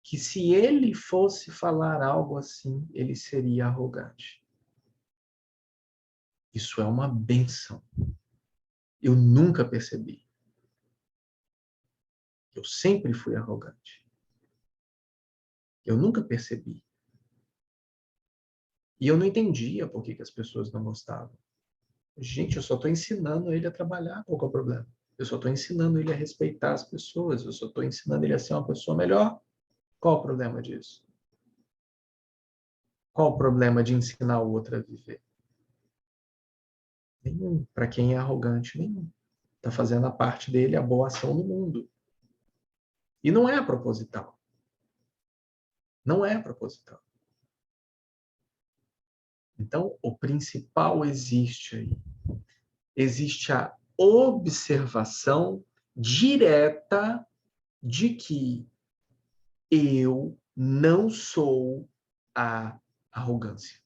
que se ele fosse falar algo assim, ele seria arrogante. Isso é uma bênção. Eu nunca percebi. Eu sempre fui arrogante. Eu nunca percebi. E eu não entendia por que as pessoas não gostavam. Gente, eu só estou ensinando ele a trabalhar, qual que é o problema? Eu só estou ensinando ele a respeitar as pessoas, eu só estou ensinando ele a ser uma pessoa melhor. Qual o problema disso? Qual o problema de ensinar o outro a viver? Nenhum. Para quem é arrogante, nenhum. Está fazendo a parte dele, a boa ação no mundo. E não é proposital. Não é proposital. Então, o principal existe aí. Existe a observação direta de que eu não sou a arrogância.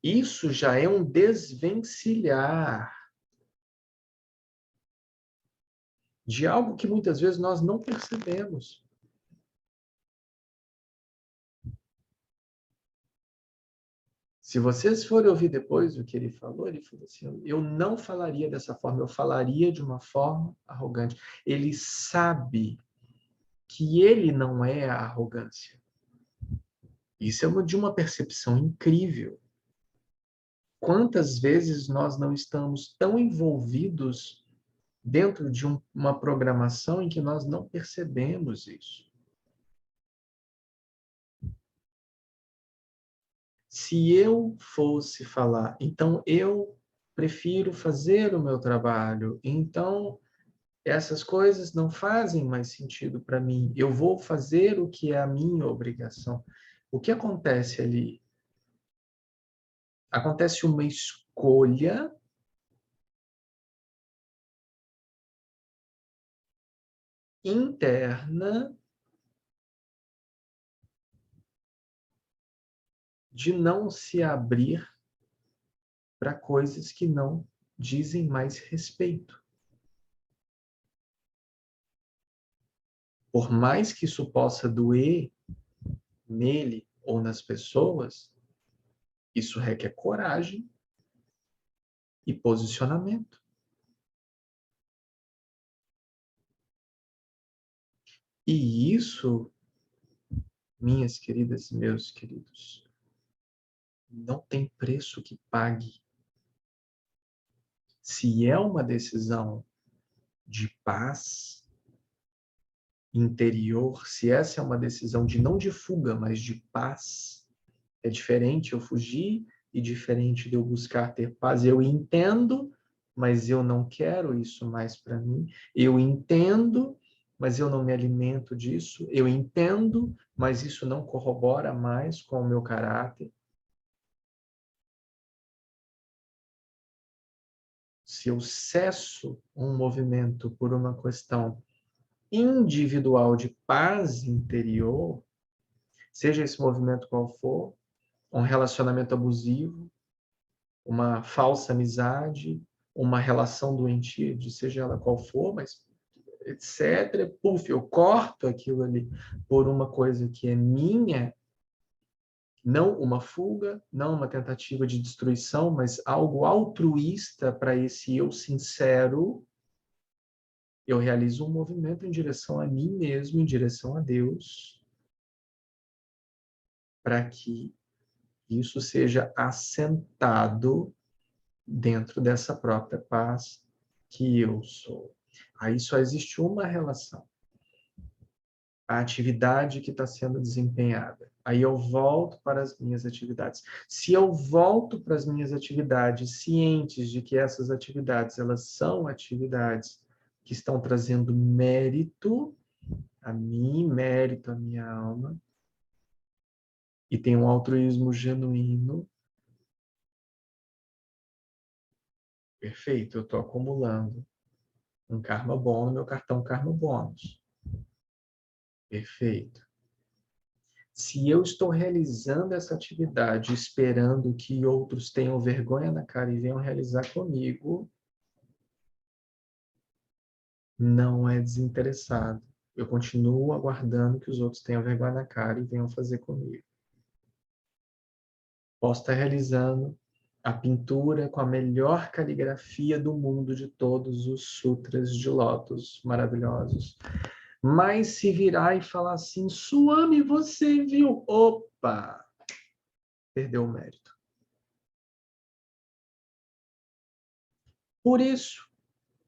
Isso já é um desvencilhar de algo que muitas vezes nós não percebemos. Se vocês forem ouvir depois o que ele falou assim, eu não falaria dessa forma, eu falaria de uma forma arrogante. Ele sabe que ele não é a arrogância. Isso é de uma percepção incrível. Quantas vezes nós não estamos tão envolvidos dentro de uma programação em que nós não percebemos isso? Se eu fosse falar, então eu prefiro fazer o meu trabalho, então essas coisas não fazem mais sentido para mim, eu vou fazer o que é a minha obrigação. O que acontece ali? Acontece uma escolha interna de não se abrir para coisas que não dizem mais respeito. Por mais que isso possa doer nele ou nas pessoas, isso requer coragem e posicionamento. E isso, minhas queridas e meus queridos, não tem preço que pague. Se é uma decisão de paz interior, se essa é uma decisão de não de fuga, mas de paz, é diferente eu fugir e diferente de eu buscar ter paz. Eu entendo, mas eu não quero isso mais para mim. Eu entendo, mas eu não me alimento disso. Eu entendo, mas isso não corrobora mais com o meu caráter. Se eu cesso um movimento por uma questão individual de paz interior, seja esse movimento qual for, um relacionamento abusivo, uma falsa amizade, uma relação doentia, seja ela qual for, mas etc. Puf, eu corto aquilo ali por uma coisa que é minha, Não uma fuga, não uma tentativa de destruição, mas algo altruísta para esse eu sincero. Eu realizo um movimento em direção a mim mesmo, em direção a Deus, para que isso seja assentado dentro dessa própria paz que eu sou. Aí só existe uma relação: a atividade que está sendo desempenhada. Aí eu volto para as minhas atividades. Se eu volto para as minhas atividades, cientes de que essas atividades, elas são atividades que estão trazendo mérito a mim, mérito à minha alma, e tem um altruísmo genuíno, perfeito, eu estou acumulando um karma bom no meu cartão Karma Bônus. Perfeito. Se eu estou realizando essa atividade esperando que outros tenham vergonha na cara e venham realizar comigo, não é desinteressado. Eu continuo aguardando que os outros tenham vergonha na cara e venham fazer comigo. Posso estar realizando a pintura com a melhor caligrafia do mundo de todos os sutras de lótus maravilhosos. Mas se virar e falar assim, Swami, você viu? Opa! Perdeu o mérito. Por isso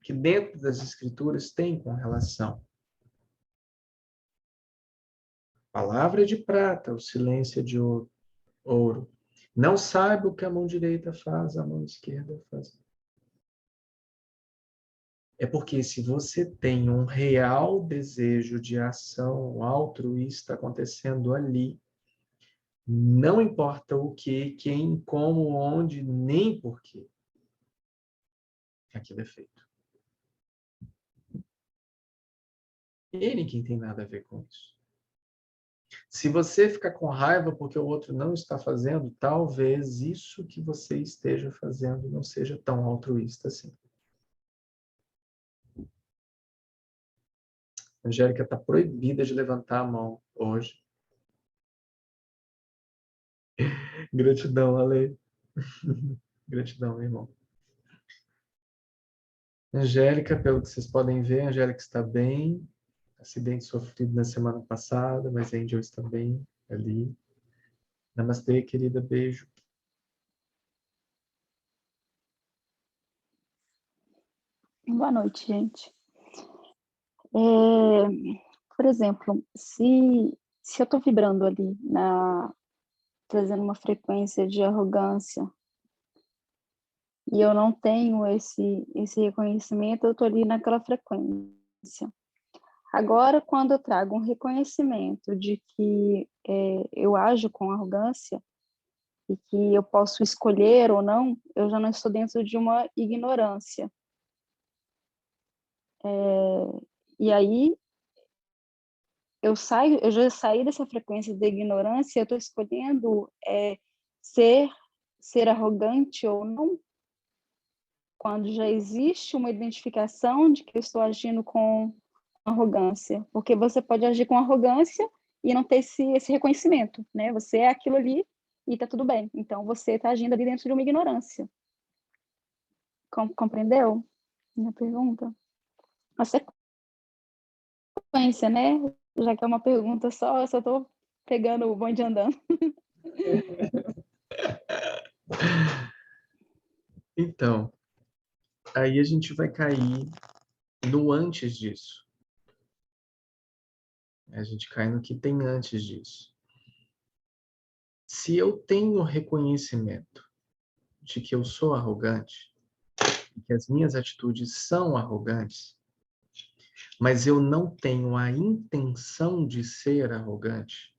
que dentro das escrituras tem com relação palavra de prata, o silêncio de ouro. Não sabe o que a mão direita faz, a mão esquerda faz. É porque se você tem um real desejo de ação altruísta acontecendo ali, não importa o que, quem, como, onde, nem porquê, aquilo é feito. Ele quem tem nada a ver com isso. Se você ficar com raiva porque o outro não está fazendo, talvez isso que você esteja fazendo não seja tão altruísta assim. A Angélica está proibida de levantar a mão hoje. Gratidão, Ale. Gratidão, meu irmão. Angélica, pelo que vocês podem ver, a Angélica está bem. Acidente sofrido na semana passada, mas a Angel está bem ali. Namastê, querida. Beijo. Boa noite, gente. Por exemplo, se eu estou vibrando ali, trazendo uma frequência de arrogância, e eu não tenho esse reconhecimento, eu estou ali naquela frequência. Agora, quando eu trago um reconhecimento de que eu ajo com arrogância, e que eu posso escolher ou não, eu já não estou dentro de uma ignorância. E aí, eu já saí dessa frequência de ignorância, eu estou escolhendo ser arrogante ou não, quando já existe uma identificação de que eu estou agindo com arrogância, porque você pode agir com arrogância e não ter esse reconhecimento, né? Você é aquilo ali e está tudo bem. Então, você está agindo ali dentro de uma ignorância. Compreendeu minha pergunta? A sequência, né? Já que é uma pergunta só, eu só estou pegando o bonde andando. Então, aí a gente vai cair no antes disso. A gente cai no que tem antes disso. Se eu tenho reconhecimento de que eu sou arrogante, que as minhas atitudes são arrogantes, mas eu não tenho a intenção de ser arrogante,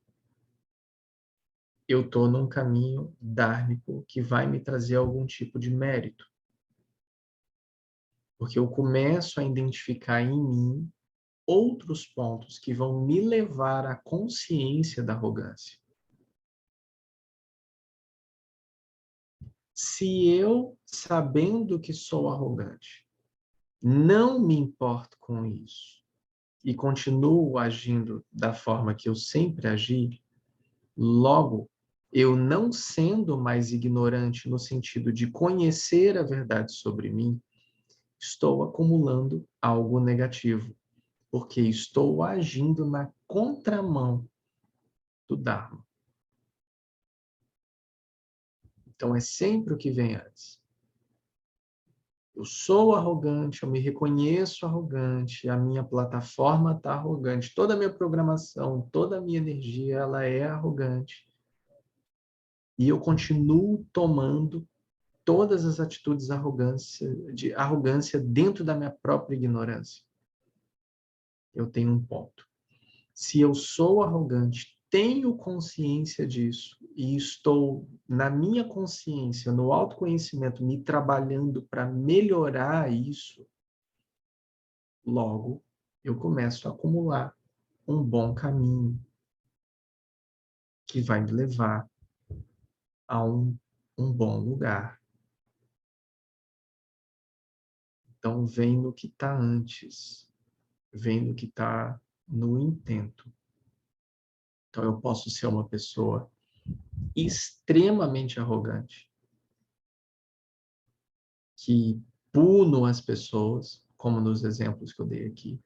eu estou num caminho dármico que vai me trazer algum tipo de mérito. Porque eu começo a identificar em mim outros pontos que vão me levar à consciência da arrogância. Se eu, sabendo que sou arrogante, não me importo com isso e continuo agindo da forma que eu sempre agi, logo eu não sendo mais ignorante no sentido de conhecer a verdade sobre mim, estou acumulando algo negativo, porque estou agindo na contramão do Dharma. Então, é sempre o que vem antes. Eu sou arrogante, eu me reconheço arrogante, a minha plataforma está arrogante, toda a minha programação, toda a minha energia, ela é arrogante. E eu continuo tomando todas as atitudes de arrogância dentro da minha própria ignorância. Eu tenho um ponto. Se eu sou arrogante, tenho consciência disso e estou na minha consciência, no autoconhecimento, me trabalhando para melhorar isso, logo eu começo a acumular um bom caminho que vai me levar a um bom lugar. Então, vem no que está antes, vem no que está no intento. Então, eu posso ser uma pessoa extremamente arrogante, que puno as pessoas, como nos exemplos que eu dei aqui.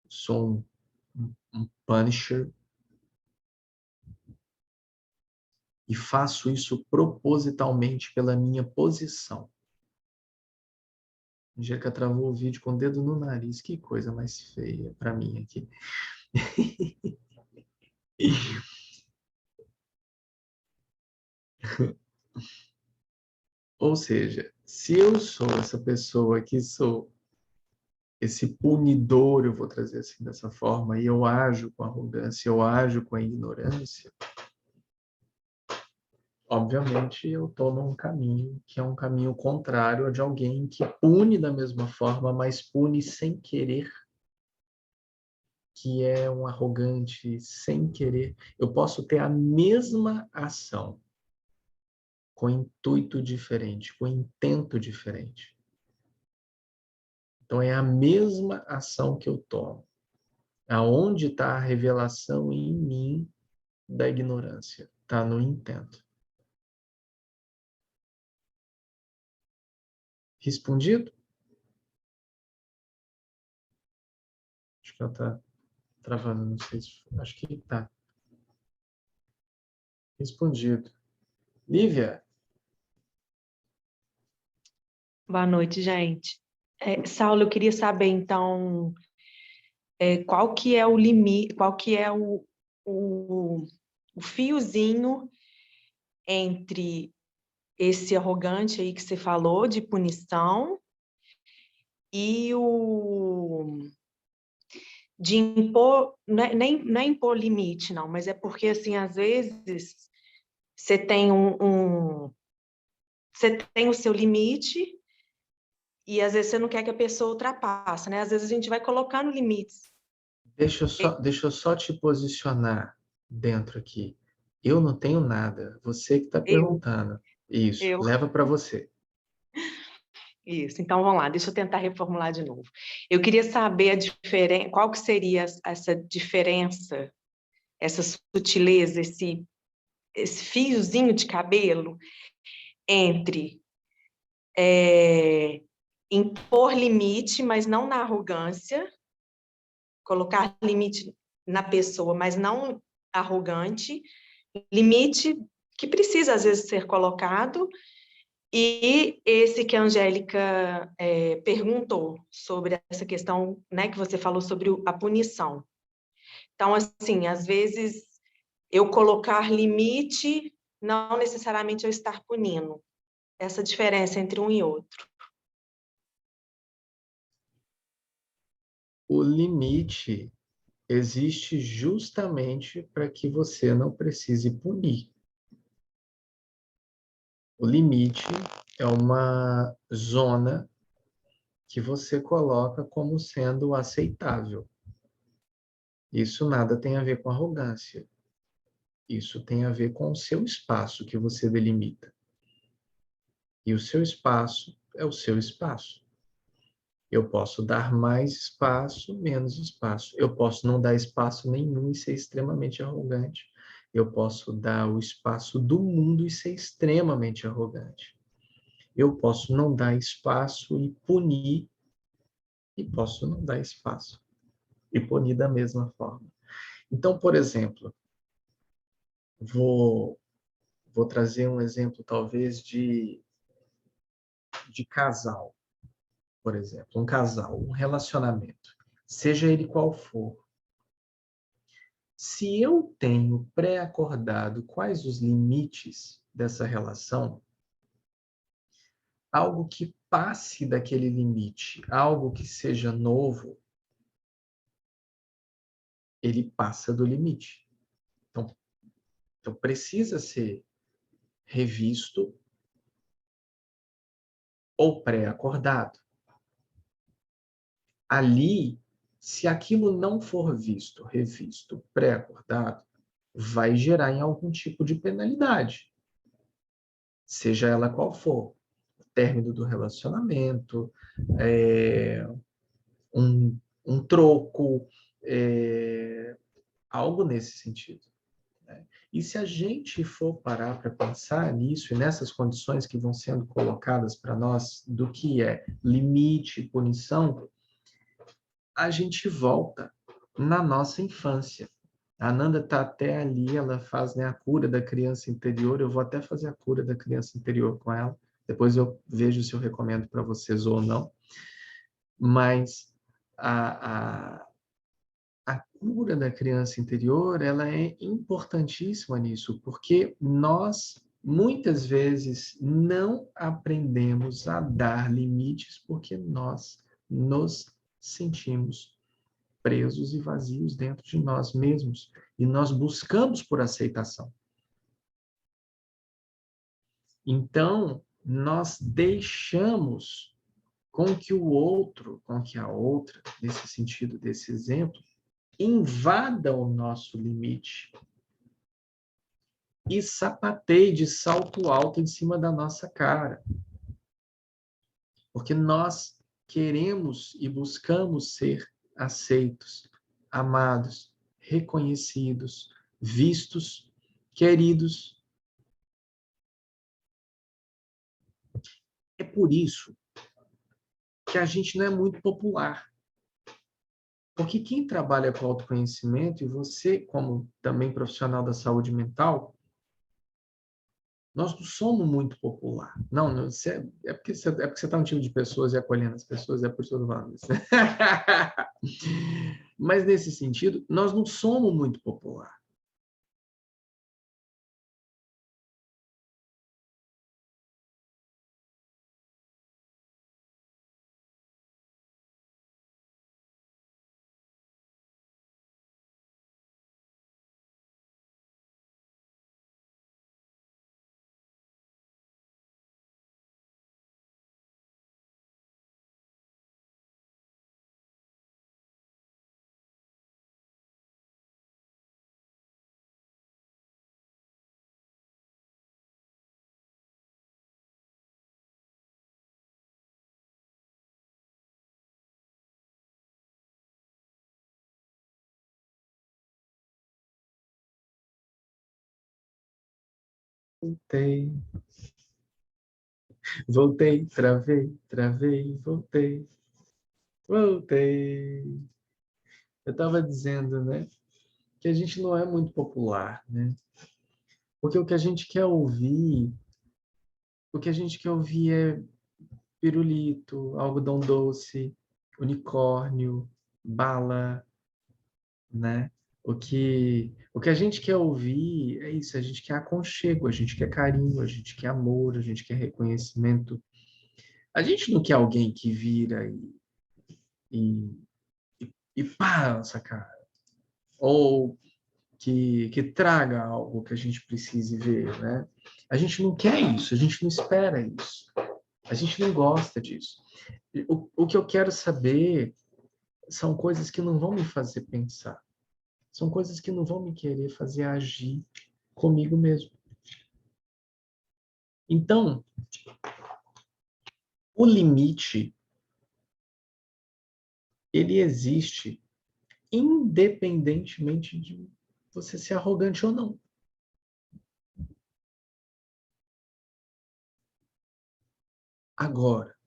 Sou um punisher e faço isso propositalmente pela minha posição. Um dia que eu travou o vídeo com o dedo no nariz, que coisa mais feia para mim aqui. Ou seja, se eu sou essa pessoa que sou esse punidor, eu vou trazer assim dessa forma, e eu ajo com arrogância, eu ajo com a ignorância, obviamente eu estou num caminho que é um caminho contrário ao de alguém que pune da mesma forma, mas pune sem querer, que é um arrogante sem querer. Eu posso ter a mesma ação, com intuito diferente, com intento diferente. Então é a mesma ação que eu tomo. Aonde está a revelação em mim da ignorância? Está no intento. Respondido? Acho que ela está travando, não sei se... Acho que está. Respondido. Lívia? Boa noite, gente. Saulo, eu queria saber, então, qual que é o limite, qual que é o fiozinho entre esse arrogante aí que você falou, de punição, e o de impor, não é impor limite, não, mas é porque, assim, às vezes, você tem você tem o seu limite e, às vezes, você não quer que a pessoa ultrapasse, né? Às vezes, a gente vai colocando limites. Deixa eu só te posicionar dentro aqui. Eu não tenho nada. Você que está Eu, perguntando. Isso, eu. leva para você. Isso, então vamos lá, deixa eu tentar reformular de novo. Eu queria saber a diferença, qual que seria essa diferença, essa sutileza, esse fiozinho de cabelo entre impor limite, mas não na arrogância, colocar limite na pessoa, mas não arrogante, limite que precisa às vezes ser colocado. E esse que a Angélica perguntou sobre essa questão, né, que você falou sobre a punição. Então, assim, às vezes eu colocar limite não necessariamente eu estar punindo. Essa diferença entre um e outro. O limite existe justamente para que você não precise punir. O limite é uma zona que você coloca como sendo aceitável. Isso nada tem a ver com arrogância. Isso tem a ver com o seu espaço que você delimita. E o seu espaço é o seu espaço. Eu posso dar mais espaço, menos espaço. Eu posso não dar espaço nenhum e ser extremamente arrogante. Eu posso dar o espaço do mundo e ser extremamente arrogante. Eu posso não dar espaço e punir, e posso não dar espaço e punir da mesma forma. Então, por exemplo, vou trazer um exemplo, talvez, de casal, por exemplo. Um casal, um relacionamento, seja ele qual for. Se eu tenho pré-acordado quais os limites dessa relação, algo que passe daquele limite, algo que seja novo, ele passa do limite. Então precisa ser revisto ou pré-acordado. Ali, se aquilo não for visto, revisto, pré-acordado, vai gerar em algum tipo de penalidade, seja ela qual for. O término do relacionamento, um troco, algo nesse sentido. Né? E se a gente for parar para pensar nisso e nessas condições que vão sendo colocadas para nós do que é limite e punição, a gente volta na nossa infância. A Ananda está até ali, ela faz, né, a cura da criança interior. Eu vou até fazer a cura da criança interior com ela. Depois eu vejo se eu recomendo para vocês ou não. Mas a cura da criança interior, ela é importantíssima nisso, porque nós, muitas vezes, não aprendemos a dar limites porque nós nos sentimos presos e vazios dentro de nós mesmos. E nós buscamos por aceitação. Então, nós deixamos com que o outro, com que a outra, nesse sentido, desse exemplo, invada o nosso limite e sapateie de salto alto em cima da nossa cara. Porque nós queremos e buscamos ser aceitos, amados, reconhecidos, vistos, queridos. É por isso que a gente não é muito popular. Porque quem trabalha com autoconhecimento, e você, como também profissional da saúde mental, nós não somos muito popular. Não, é porque você está um time de pessoas e acolhendo as pessoas, é por isso que eu estou falando isso. Mas, nesse sentido, nós não somos muito popular. Voltei, voltei, travei, voltei, voltei. Eu estava dizendo, né, que a gente não é muito popular, né? Porque o que a gente quer ouvir é pirulito, algodão doce, unicórnio, bala, né? O que a gente quer ouvir é isso, a gente quer aconchego, a gente quer carinho, a gente quer amor, a gente quer reconhecimento. A gente não quer alguém que vira e, e pá, nossa cara. Ou que traga algo que a gente precise ver, né? A gente não quer isso, a gente não espera isso. A gente não gosta disso. O que eu quero saber são coisas que não vão me fazer pensar. São coisas que não vão me querer fazer agir comigo mesmo. Então, o limite, ele existe independentemente de você ser arrogante ou não. Agora,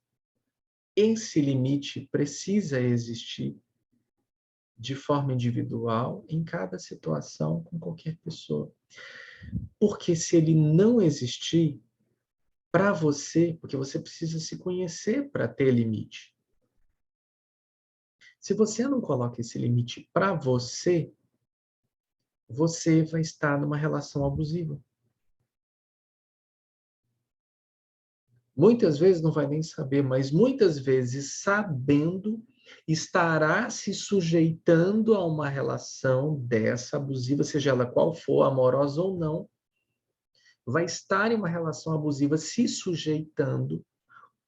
esse limite precisa existir de forma individual em cada situação com qualquer pessoa. Porque se ele não existir para você, porque você precisa se conhecer para ter limite. Se você não coloca esse limite para você, você vai estar numa relação abusiva. Muitas vezes não vai nem saber, mas muitas vezes sabendo, estará se sujeitando a uma relação dessa abusiva, seja ela qual for, amorosa ou não, vai estar em uma relação abusiva se sujeitando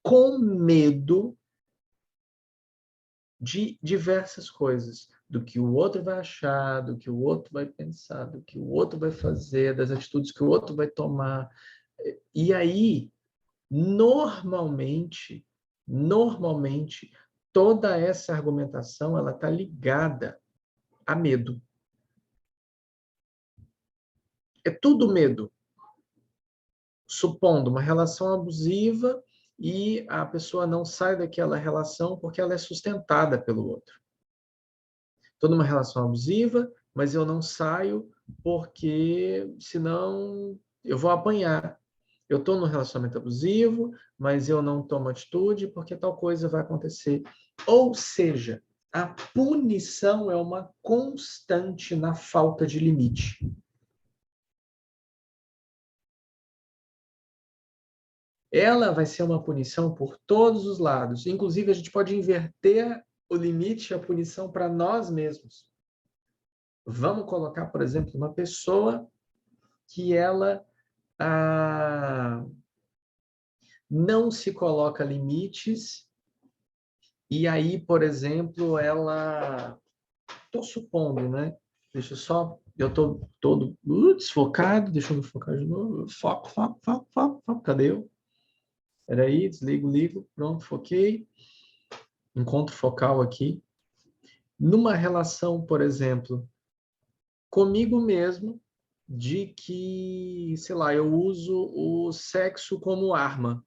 com medo de diversas coisas, do que o outro vai achar, do que o outro vai pensar, do que o outro vai fazer, das atitudes que o outro vai tomar. E aí, normalmente, toda essa argumentação ela está ligada a medo. É tudo medo. Supondo uma relação abusiva e a pessoa não sai daquela relação porque ela é sustentada pelo outro. Estou numa relação abusiva, mas eu não saio porque senão eu vou apanhar. Eu estou num relacionamento abusivo, mas eu não tomo atitude porque tal coisa vai acontecer. Ou seja, a punição é uma constante na falta de limite. Ela vai ser uma punição por todos os lados. Inclusive, a gente pode inverter o limite e a punição para nós mesmos. Vamos colocar, por exemplo, uma pessoa que ela não se coloca limites e aí, por exemplo, ela... Estou supondo, né? Deixa eu só... Eu estou todo desfocado, deixa eu me focar de novo. Foco. Cadê eu? Espera aí, ligo. Pronto, foquei. Encontro focal aqui. Numa relação, por exemplo, comigo mesmo, de que, sei lá, eu uso o sexo como arma.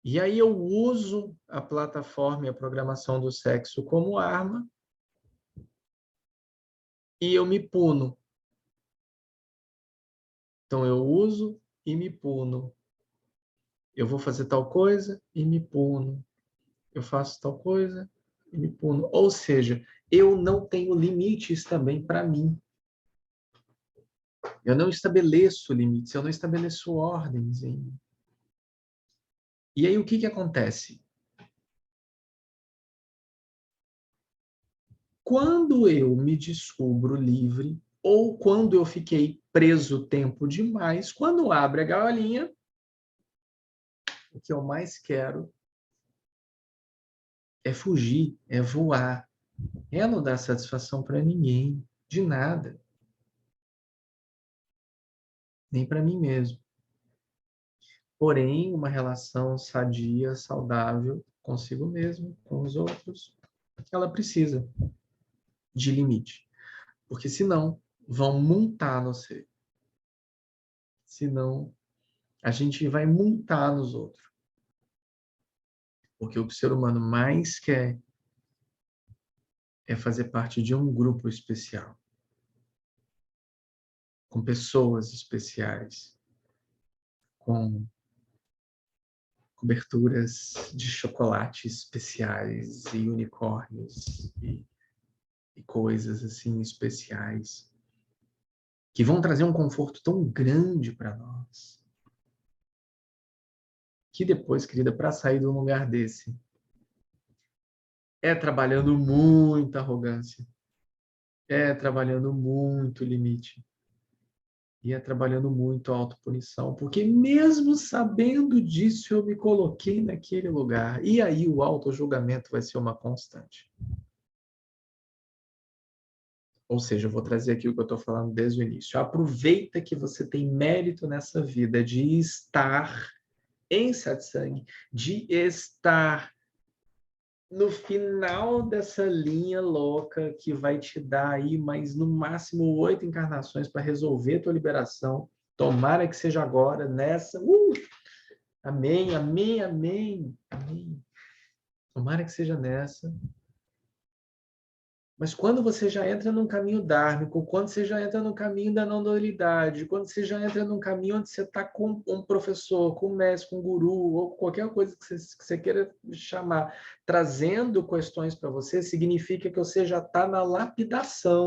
E aí eu uso a plataforma e a programação do sexo como arma e eu me puno. Então eu uso e me puno. Eu vou fazer tal coisa e me puno. Eu faço tal coisa e me puno. Ou seja, eu não tenho limites também para mim. Eu não estabeleço limites, eu não estabeleço ordens em mim. E aí o que acontece? Quando eu me descubro livre, ou quando eu fiquei preso tempo demais, quando abre a gaiolinha, o que eu mais quero é fugir, é voar. É não dar satisfação para ninguém, de nada. Nem para mim mesmo. Porém, uma relação sadia, saudável consigo mesmo, com os outros, ela precisa de limite. Porque senão vão montar no ser. Senão a gente vai montar nos outros. Porque o que o ser humano mais quer é fazer parte de um grupo especial. Com pessoas especiais. Com coberturas de chocolate especiais e unicórnios e coisas assim especiais. Que vão trazer um conforto tão grande para nós. Que depois, querida, para sair de um lugar desse, é trabalhando muita arrogância. É trabalhando muito limite. E é trabalhando muito a autopunição. Porque mesmo sabendo disso, eu me coloquei naquele lugar. E aí o autojulgamento vai ser uma constante. Ou seja, eu vou trazer aqui o que eu estou falando desde o início. Aproveita que você tem mérito nessa vida de estar em satsang, de estar no final dessa linha louca que vai te dar aí mais no máximo 8 encarnações para resolver a tua liberação Tomara que seja agora, nessa. Amém, amém, amém, amém. Tomara que seja nessa. Mas quando você já entra num caminho dármico, quando você já entra no caminho da não dualidade, quando você já entra num caminho onde você está com um professor, com um mestre, com um guru, ou qualquer coisa que você queira chamar, trazendo questões para você, significa que você já está na lapidação.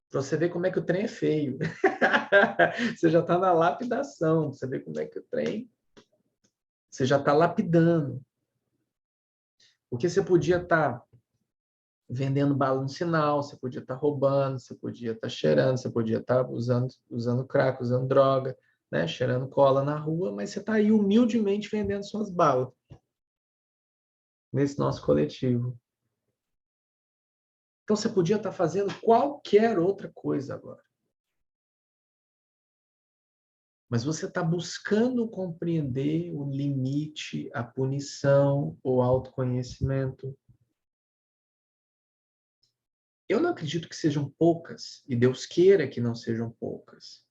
Para você ver como é que o trem é feio. Você já está na lapidação. Você vê como é que o trem... Você já está lapidando. Porque você podia estar vendendo bala no sinal, você podia estar roubando, você podia estar cheirando, você podia estar usando crack, usando droga, né? Cheirando cola na rua, mas você está aí humildemente vendendo suas balas nesse nosso coletivo. Então você podia estar fazendo qualquer outra coisa agora. Mas você está buscando compreender o limite, a punição, o autoconhecimento. Eu não acredito que sejam poucas, e Deus queira que não sejam poucas.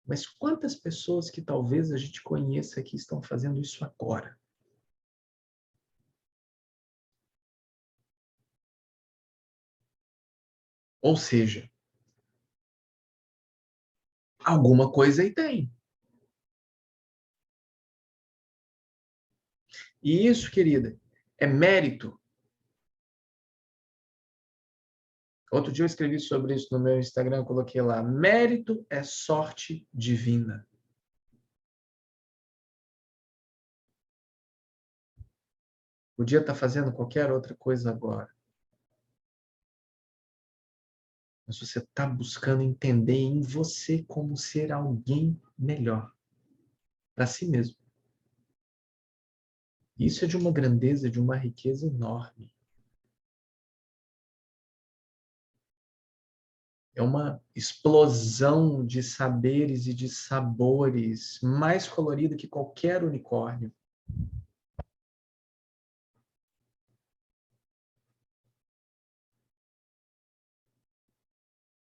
Mas quantas pessoas que talvez a gente conheça que estão fazendo isso agora? Ou seja, alguma coisa aí tem. E isso, querida, é mérito. Outro dia eu escrevi sobre isso no meu Instagram, coloquei lá, mérito é sorte divina. Podia estar fazendo qualquer outra coisa agora. Mas você está buscando entender em você como ser alguém melhor para si mesmo. Isso é de uma grandeza, de uma riqueza enorme. É uma explosão de saberes e de sabores mais colorida que qualquer unicórnio.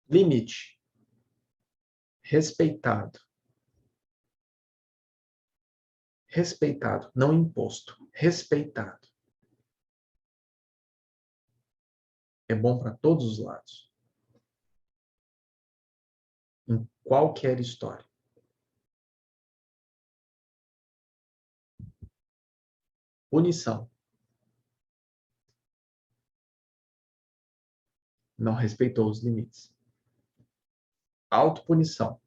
Limite. Respeitado. Respeitado, não imposto. Respeitado. É bom para todos os lados. Em qualquer história. Punição. Não respeitou os limites. Autopunição.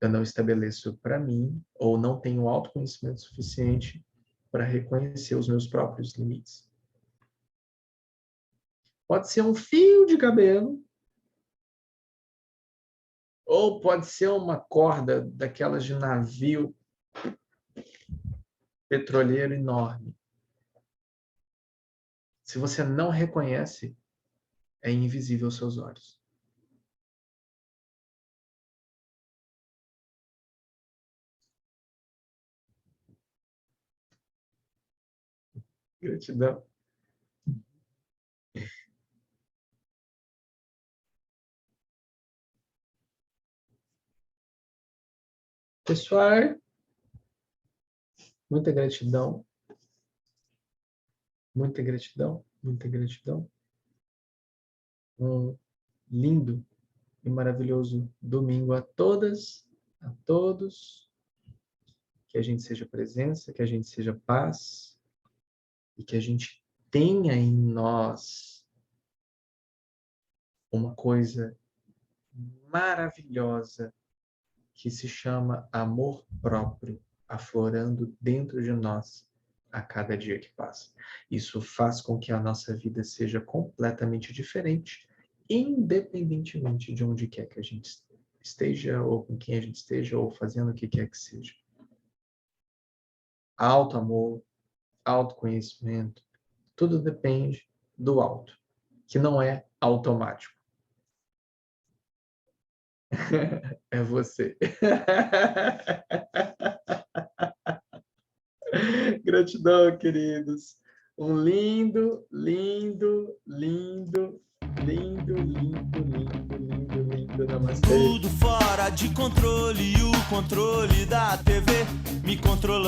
Eu não estabeleço para mim ou não tenho autoconhecimento suficiente para reconhecer os meus próprios limites. Pode ser um fio de cabelo ou pode ser uma corda daquelas de navio petroleiro enorme. Se você não reconhece, é invisível aos seus olhos. Gratidão. Pessoal, muita gratidão. Muita gratidão. Muita gratidão. Um lindo e maravilhoso domingo a todas, a todos. Que a gente seja presença, que a gente seja paz e que a gente tenha em nós uma coisa maravilhosa que se chama amor próprio, aflorando dentro de nós a cada dia que passa. Isso faz com que a nossa vida seja completamente diferente, independentemente de onde quer que a gente esteja, ou com quem a gente esteja, ou fazendo o que quer que seja. Alto amor, autoconhecimento, tudo depende do alto, que não é automático. É você. Gratidão, queridos. Um lindo, lindo, lindo, lindo, lindo, lindo, lindo, lindo, Namastê. Tudo fora de controle, e o controle da TV me controlando.